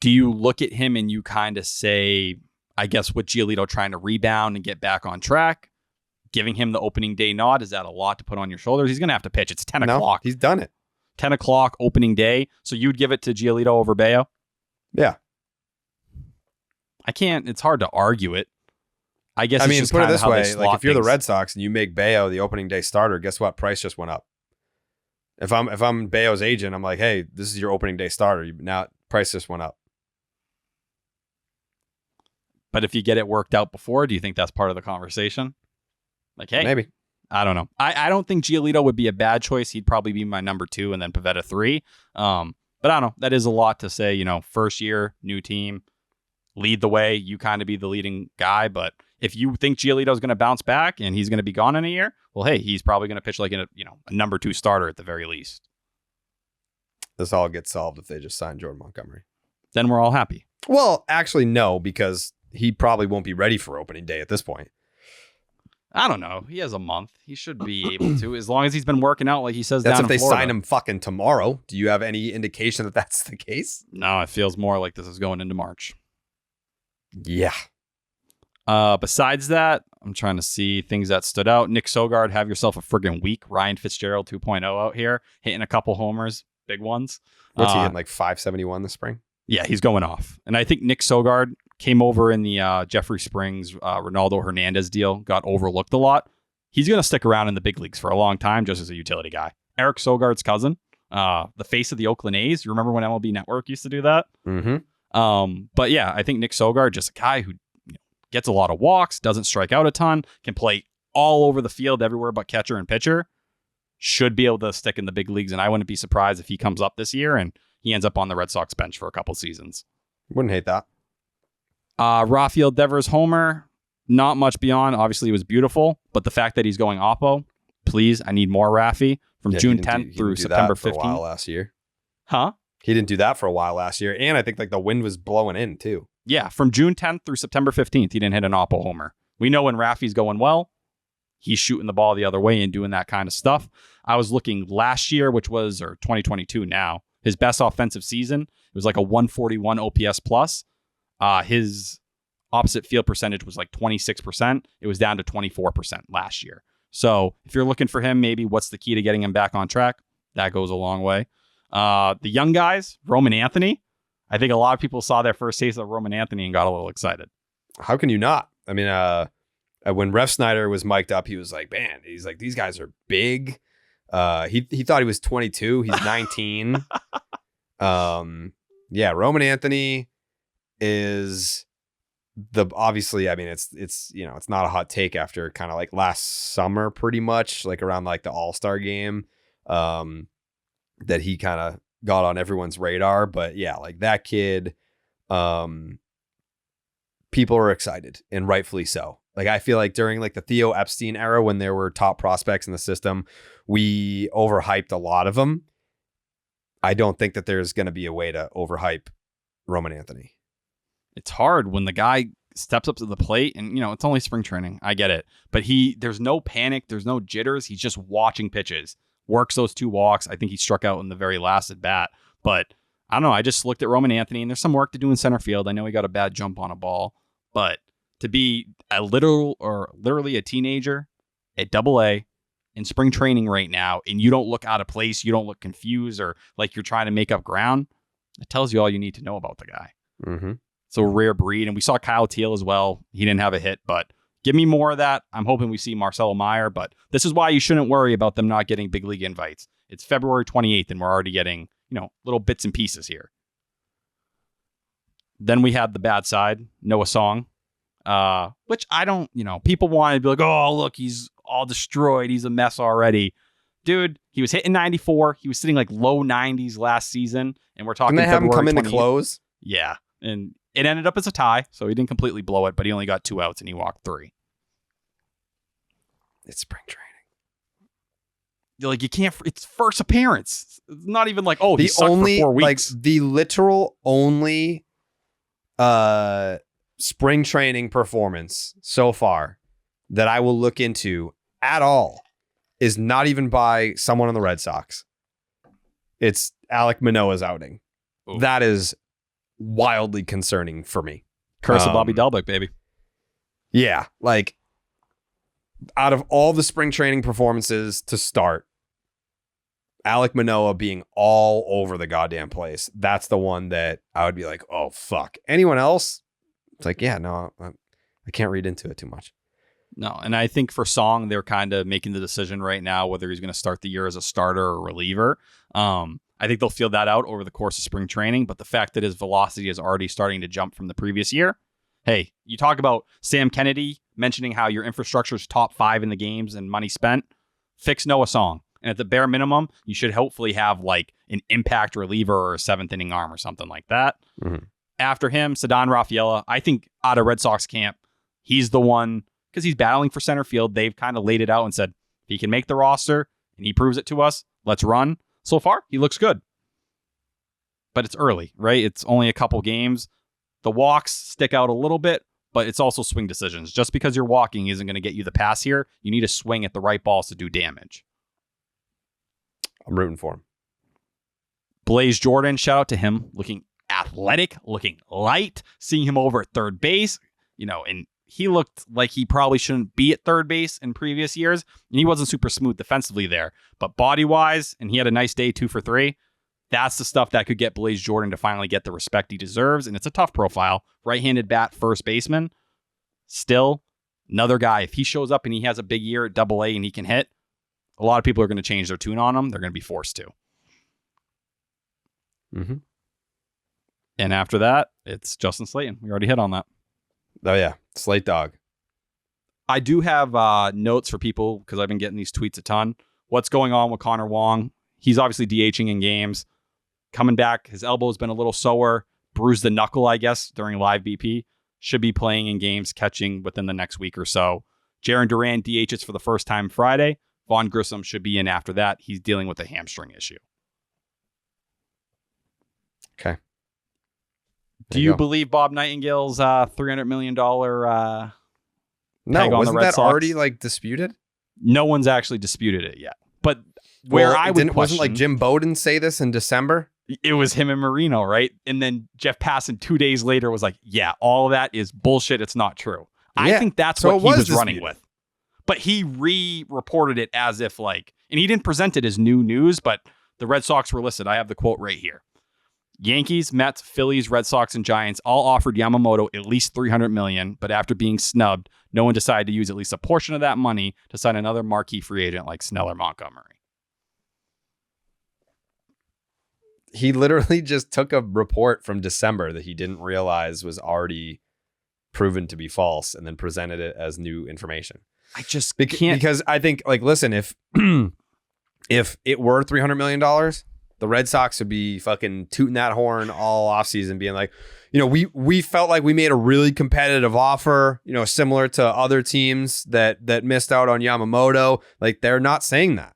Do you look at him and you kind of say, I guess with Giolito trying to rebound and get back on track, giving him the opening day nod, is that a lot to put on your shoulders? He's going to have to pitch. It's 10 o'clock. He's done it. 10 o'clock opening day. So you'd give it to Giolito over Bayo? Yeah. I can't. It's hard to argue it. I guess put it this way. Like if you're the things. Red Sox and you make Bayo the opening day starter, guess what? Price just went up. If I'm Bayo's agent, I'm like, hey, this is your opening day starter. Now price just went up. But if you get it worked out before, do you think that's part of the conversation? Like, hey, maybe. I don't know. I don't think Giolito would be a bad choice. He'd probably be my number 2 and then Pivetta 3. But I don't know. That is a lot to say, first year, new team, lead the way. You kind of be the leading guy. But if you think Giolito's going to bounce back and he's going to be gone in a year, well, hey, he's probably going to pitch like a number 2 starter at the very least. This all gets solved if they just sign Jordan Montgomery. Then we're all happy. Well, actually, no, because he probably won't be ready for opening day at this point. I don't know. He has a month. He should be able to, as long as he's been working out like he says. That's down if they in Florida. sign him fucking tomorrow. Do you have any indication that that's the case? No, it feels more like this is going into March. Yeah. Besides that, I'm trying to see things that stood out. Nick Sogard, have yourself a friggin' week. Ryan Fitzgerald 2.0 out here, hitting a couple homers, big ones. What's he hitting, like 571 this spring? Yeah, he's going off. And I think Nick Sogard came over in the Jeffrey Springs, Ronaldo Hernandez deal, got overlooked a lot. He's going to stick around in the big leagues for a long time just as a utility guy. Eric Sogard's cousin, the face of the Oakland A's. You remember when MLB Network used to do that? Mm-hmm. But yeah, I think Nick Sogard, just a guy who gets a lot of walks, doesn't strike out a ton, can play all over the field everywhere but catcher and pitcher, should be able to stick in the big leagues. And I wouldn't be surprised if he comes up this year and he ends up on the Red Sox bench for a couple seasons. Wouldn't hate that. Rafael Devers homer, not much beyond. Obviously, it was beautiful, but the fact that he's going oppo, please, I need more Rafi from June 10th through September 15th. For a while last year. Huh? He didn't do that for a while last year, and I think like the wind was blowing in too. Yeah, from June 10th through September 15th, he didn't hit an oppo homer. We know when Rafi's going well, he's shooting the ball the other way and doing that kind of stuff. I was looking last year, or 2022 now, his best offensive season. It was like a 141 OPS plus. His opposite field percentage was like 26%. It was down to 24% last year. So if you're looking for him, maybe what's the key to getting him back on track? That goes a long way. The young guys, Roman Anthony. I think a lot of people saw their first taste of Roman Anthony and got a little excited. How can you not? I mean, when Ref Snyder was mic'd up, he was like, man, he's like, these guys are big. He thought he was 22. He's 19. Yeah, Roman Anthony is obviously, I mean, it's you know, it's not a hot take after kind of like last summer, pretty much like around like the All-Star game, that he kind of got on everyone's radar. But yeah, like that kid, people are excited, and rightfully so. Like I feel like during like the Theo Epstein era, when there were top prospects in the system, we overhyped a lot of them. I don't think that there's going to be a way to overhype Roman Anthony. It's hard when the guy steps up to the plate and, you know, it's only spring training. I get it. But there's no panic. There's no jitters. He's just watching pitches, works those 2 walks. I think he struck out in the very last at bat. But I don't know. I just looked at Roman Anthony, and there's some work to do in center field. I know he got a bad jump on a ball, but to be literally a teenager at Double-A in spring training right now, and you don't look out of place, you don't look confused or like you're trying to make up ground, it tells you all you need to know about the guy. Mm-hmm. It's a rare breed. And we saw Kyle Teal as well. He didn't have a hit, but give me more of that. I'm hoping we see Marcelo Meyer, but this is why you shouldn't worry about them not getting big league invites. It's February 28th, and we're already getting, you know, little bits and pieces here. Then we had the bad side, Noah Song, which I don't, you know, people want to be like, oh, look, he's all destroyed. He's a mess already. Dude, he was hitting 94. He was sitting like low 90s last season, and we're talking. Didn't they have him come in to 28th. close? Yeah, and it ended up as a tie, so he didn't completely blow it, but he only got 2 outs and he walked 3. It's spring training. Like you can't. It's first appearance. It's not even like, oh, he sucked for 4 weeks. Like the literal only spring training performance so far that I will look into at all is not even by someone on the Red Sox. It's Alek Manoah's outing. Ooh. That is wildly concerning for me. Curse of Bobby Dalbec, baby. Yeah, like out of all the spring training performances to start, Alek Manoah being all over the goddamn place, that's the one that I would be like, oh, fuck. Anyone else? It's like, yeah, no, I can't read into it too much. No, and I think for Song, they're kind of making the decision right now whether he's going to start the year as a starter or reliever. I think they'll feel that out over the course of spring training, but the fact that his velocity is already starting to jump from the previous year. Hey, you talk about Sam Kennedy mentioning how your infrastructure is top 5 in the games and money spent. Fix Noah Song. And at the bare minimum, you should hopefully have like an impact reliever or a 7th inning arm or something like that. Mm-hmm. After him, Ceddanne Rafaela. I think out of Red Sox camp, he's the one, because he's battling for center field. They've kind of laid it out and said, if he can make the roster and he proves it to us, let's run. So far, he looks good. But it's early, right? It's only a couple games. The walks stick out a little bit, but it's also swing decisions. Just because you're walking isn't going to get you the pass here. You need to swing at the right balls to do damage. I'm rooting for him. Blaze Jordan, shout out to him, looking athletic, looking light, seeing him over at third base, you know, and he looked like he probably shouldn't be at third base in previous years, and he wasn't super smooth defensively there, but body-wise, and he had a nice day, 2 for 3. That's the stuff that could get Blaze Jordan to finally get the respect he deserves, and it's a tough profile. Right-handed bat, first baseman. Still, another guy, if he shows up and he has a big year at Double-A and he can hit, a lot of people are going to change their tune on him. They're going to be forced to. Mm-hmm. And after that, it's Justin Slayton. We already hit on that. Oh, yeah. Slate Dog. I do have notes for people because I've been getting these tweets a ton. What's going on with Connor Wong? He's obviously DHing in games. Coming back, his elbow's been a little sore. Bruised the knuckle, I guess, during live BP. Should be playing in games, catching within the next week or so. Jarren Duran DHs for the first time Friday. Vaughn Grissom should be in after that. He's dealing with a hamstring issue. Okay. Do you believe Bob Nightingale's $300 million No, on wasn't the Red that Sox? already like disputed? No one's actually disputed it yet. But where I would question, wasn't like Jim Bowden say this in December? It was him and Marino, right? And then Jeff Passan 2 days later was like, yeah, all of that is bullshit. It's not true. Yeah. I think that's what he was running with. But he re-reported it as if like, and he didn't present it as new news, but the Red Sox were listed. I have the quote right here. Yankees, Mets, Phillies, Red Sox, and Giants all offered Yamamoto at least $300 million, but after being snubbed, no one decided to use at least a portion of that money to sign another marquee free agent like Snell or Montgomery. He literally just took a report from December that he didn't realize was already proven to be false and then presented it as new information. I just can't. Because I think, like, listen, if it were $300 million, the Red Sox would be fucking tooting that horn all offseason, being like, we felt like we made a really competitive offer, similar to other teams that missed out on Yamamoto. Like, they're not saying that.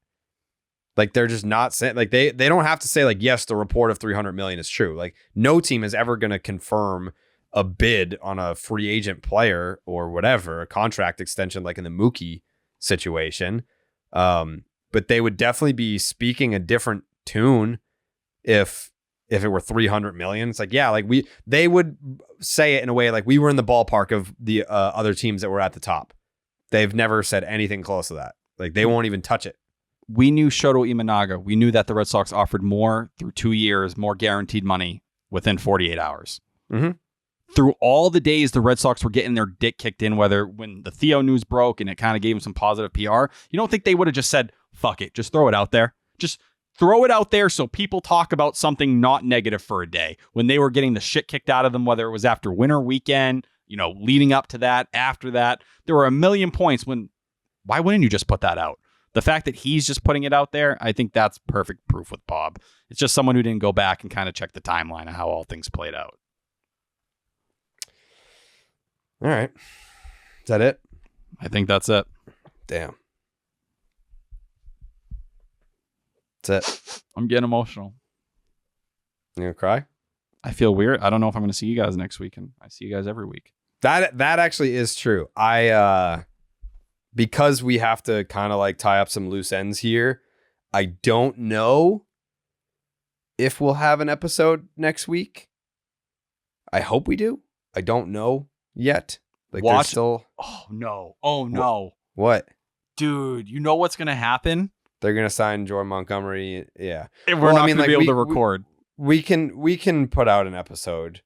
Like, they're just not saying, like, they don't have to say, like, yes, the report of $300 million is true. Like, no team is ever going to confirm a bid on a free agent player or whatever, a contract extension, like in the Mookie situation. But they would definitely be speaking a different tune if it were 300 million. It's like, yeah, like they would say it in a way like we were in the ballpark of the other teams that were at the top. They've never said anything close to that. Like, they won't even touch it. We knew Shoto Imanaga. We knew that the Red Sox offered more through 2 years, more guaranteed money within 48 hours. Mm-hmm. Through all the days the Red Sox were getting their dick kicked in, whether when the Theo news broke and it kind of gave them some positive PR, you don't think they would have just said, fuck it, just throw it out there. Just throw it out there so people talk about something not negative for a day. When they were getting the shit kicked out of them, whether it was after winter weekend, leading up to that, after that, there were a million points when, why wouldn't you just put that out? The fact that he's just putting it out there, I think that's perfect proof with Bob. It's just someone who didn't go back and kind of check the timeline of how all things played out. All right. Is that it? I think that's it. Damn. That's it. I'm getting emotional. You gonna cry? I feel weird. I don't know if I'm going to see you guys next week, and I see you guys every week. That actually is true. Because we have to kind of like tie up some loose ends here, I don't know if we'll have an episode next week. I hope we do. I don't know yet. Like, Watch. there's still... Oh, no. Oh, no. What? Dude, you know what's going to happen? They're going to sign Jordan Montgomery. Yeah. And we're not going to be able to record. We can put out an episode.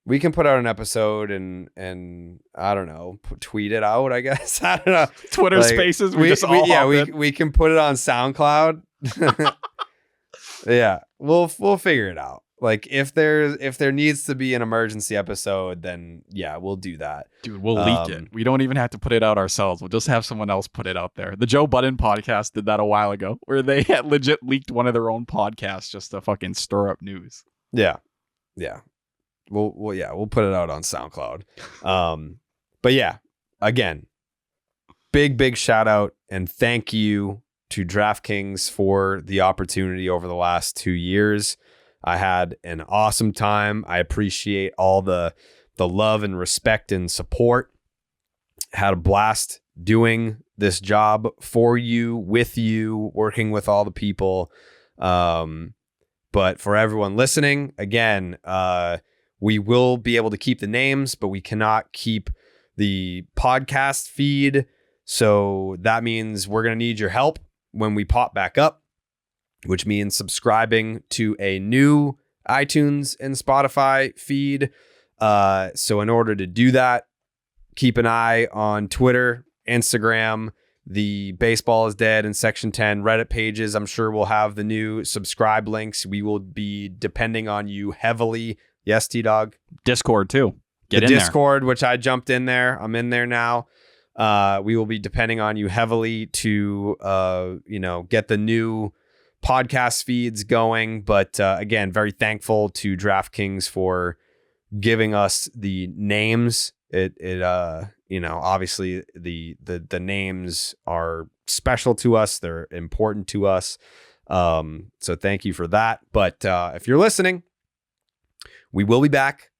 We can put out an episode and I don't know, tweet it out, I guess. I don't know. Twitter Spaces. We can put it on SoundCloud. Yeah, we'll figure it out. Like, if there needs to be an emergency episode, then yeah, we'll do that. Dude, we'll leak it. We don't even have to put it out ourselves. We'll just have someone else put it out there. The Joe Budden podcast did that a while ago, where they had legit leaked one of their own podcasts just to fucking stir up news. Yeah. We'll put it out on SoundCloud. But yeah, again, big shout out and thank you to DraftKings for the opportunity over the last 2 years. I had an awesome time. I appreciate all the love and respect and support. Had a blast doing this job for you, with you, working with all the people. But for everyone listening, again, we will be able to keep the names, but we cannot keep the podcast feed. So that means we're going to need your help when we pop back up, which means subscribing to a new iTunes and Spotify feed. So in order to do that, keep an eye on Twitter, Instagram, the Baseball is Dead and Section 10 Reddit pages. I'm sure we'll have the new subscribe links. We will be depending on you heavily. Yes, T-Dog. Discord too. Get in Discord, which I jumped in there. I'm in there now. We will be depending on you heavily to, get the new podcast feeds going. But again, very thankful to DraftKings for giving us the names. Obviously the names are special to us. They're important to us. So thank you for that. But if you're listening, we will be back.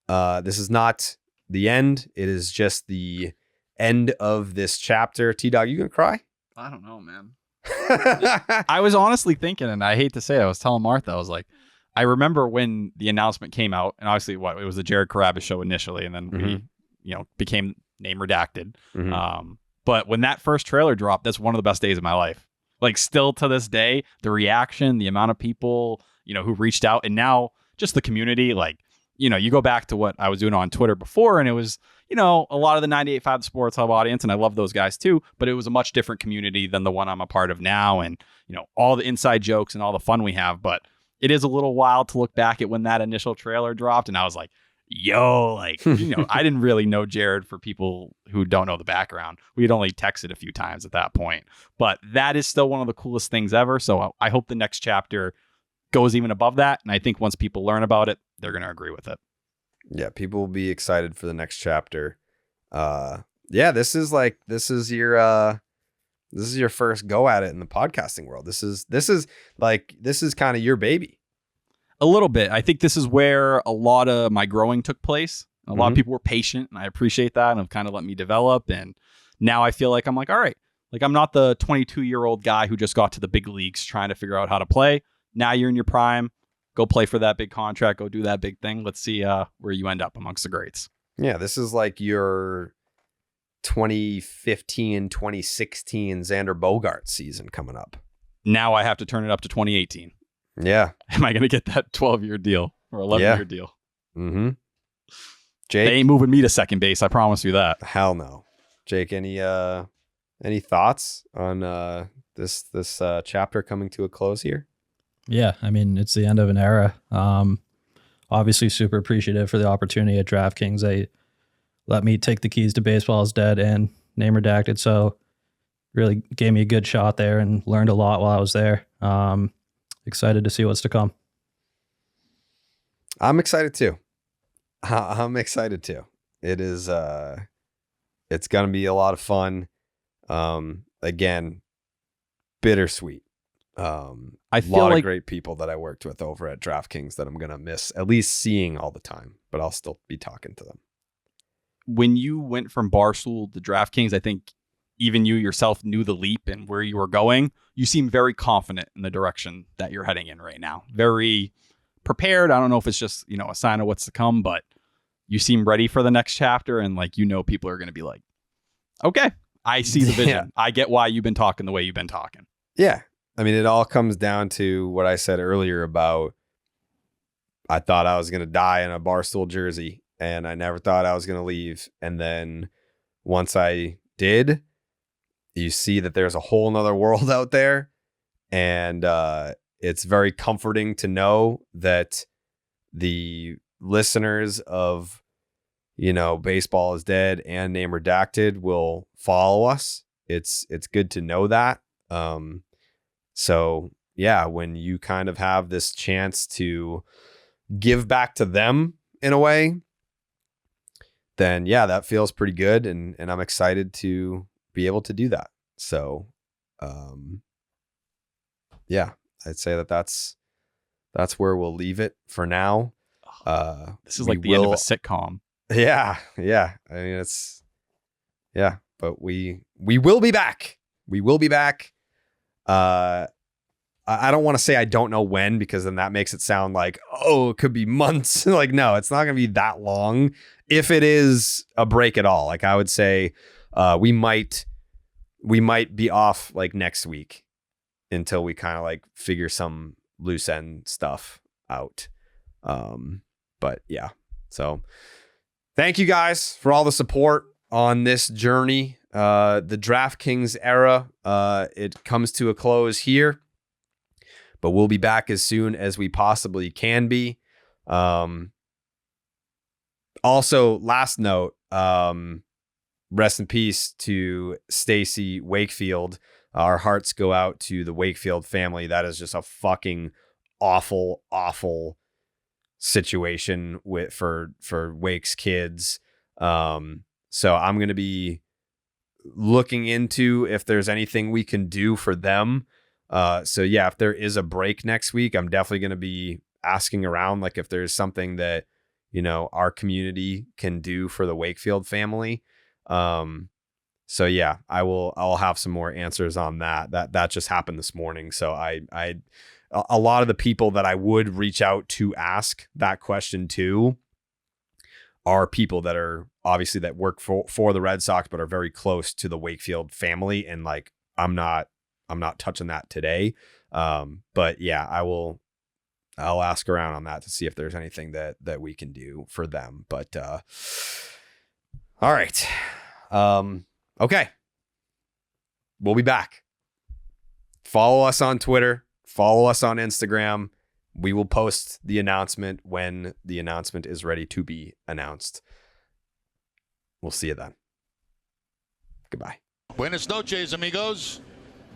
This is not the end. It is just the end of this chapter. T-Dog, you gonna cry? I don't know, man. I was honestly thinking, and I hate to say it, I was telling Martha, I was like, I remember when the announcement came out, and obviously it was the Jared Carrabis show initially, and then we, became name redacted. Mm-hmm. But when that first trailer dropped, that's one of the best days of my life. Like, still to this day, the reaction, the amount of people, who reached out, and now just the community, like, you go back to what I was doing on Twitter before, and it was, a lot of the 98.5 Sports Hub audience, and I love those guys too, but it was a much different community than the one I'm a part of now, and, all the inside jokes and all the fun we have. But it is a little wild to look back at when that initial trailer dropped, and I was like, like, I didn't really know Jared for people who don't know the background. We had only texted a few times at that point. But that is still one of the coolest things ever. So I hope the next chapter goes even above that. And I think once people learn about it, they're going to agree with it. Yeah, people will be excited for the next chapter. This is your first go at it in the podcasting world. This is kind of your baby. A little bit. I think this is where a lot of my growing took place. A lot of people were patient, and I appreciate that, and have kind of let me develop. And now I feel like I'm like, all right, like I'm not the 22-year-old guy who just got to the big leagues trying to figure out how to play. Now you're in your prime. Go play for that big contract. Go do that big thing. Let's see where you end up amongst the greats. Yeah, this is like your 2015, 2016 Xander Bogaerts season coming up. Now I have to turn it up to 2018. Yeah. Am I going to get that 12-year deal or 11-year deal? Mm-hmm. Jake? They ain't moving me to second base. I promise you that. Hell no. Jake, any thoughts on this chapter coming to a close here? Yeah, I mean, it's the end of an era. Obviously super appreciative for the opportunity at DraftKings. They let me take the keys to Baseball is Dead and name redacted. So really gave me a good shot there and learned a lot while I was there. Excited to see what's to come. I'm excited too. It is, it's going to be a lot of fun. Again, bittersweet. I feel lot like of great people that I worked with over at DraftKings that I'm going to miss at least seeing all the time, but I'll still be talking to them. When you went from Barstool to DraftKings, I think even you yourself knew the leap and where you were going. You seem very confident in the direction that you're heading in right now. Very prepared. I don't know if it's just, a sign of what's to come, but you seem ready for the next chapter. And people are going to be like, okay, I see the vision. Yeah. I get why you've been talking the way you've been talking. Yeah. I mean, it all comes down to what I said earlier about I thought I was going to die in a Barstool jersey and I never thought I was going to leave. And then once I did, you see that there's a whole nother world out there. And it's very comforting to know that the listeners of, Baseball is Dead and Name Redacted will follow us. It's good to know that. So yeah, when you kind of have this chance to give back to them in a way, then yeah, that feels pretty good. And I'm excited to be able to do that. So, yeah, I'd say that's where we'll leave it for now. This is like the end of a sitcom. Yeah. I mean, but we will be back. We will be back. I don't want to say I don't know when, because then that makes it sound like, it could be months. Like, no, it's not going to be that long. If it is a break at all, like I would say, we might be off like next week until we kind of like figure some loose end stuff out. But yeah, so thank you guys for all the support on this journey. The DraftKings era, it comes to a close here, but we'll be back as soon as we possibly can be. Also, last note, rest in peace to Stacy Wakefield. Our hearts go out to the Wakefield family. That is just a fucking awful, awful situation for Wake's kids. So I'm going to be looking into if there's anything we can do for them. So yeah, if there is a break next week, I'm definitely going to be asking around, like if there's something that, our community can do for the Wakefield family. So yeah, I'll have some more answers on that. That just happened this morning. So a lot of the people that I would reach out to ask that question to are people that are obviously that work for the Red Sox, but are very close to the Wakefield family. And like, I'm not touching that today. But yeah, I'll ask around on that to see if there's anything that we can do for them. But, all right. Okay. We'll be back. Follow us on Twitter, follow us on Instagram, We will post the announcement when the announcement is ready to be announced. We'll see you then. Goodbye. Buenas noches, amigos.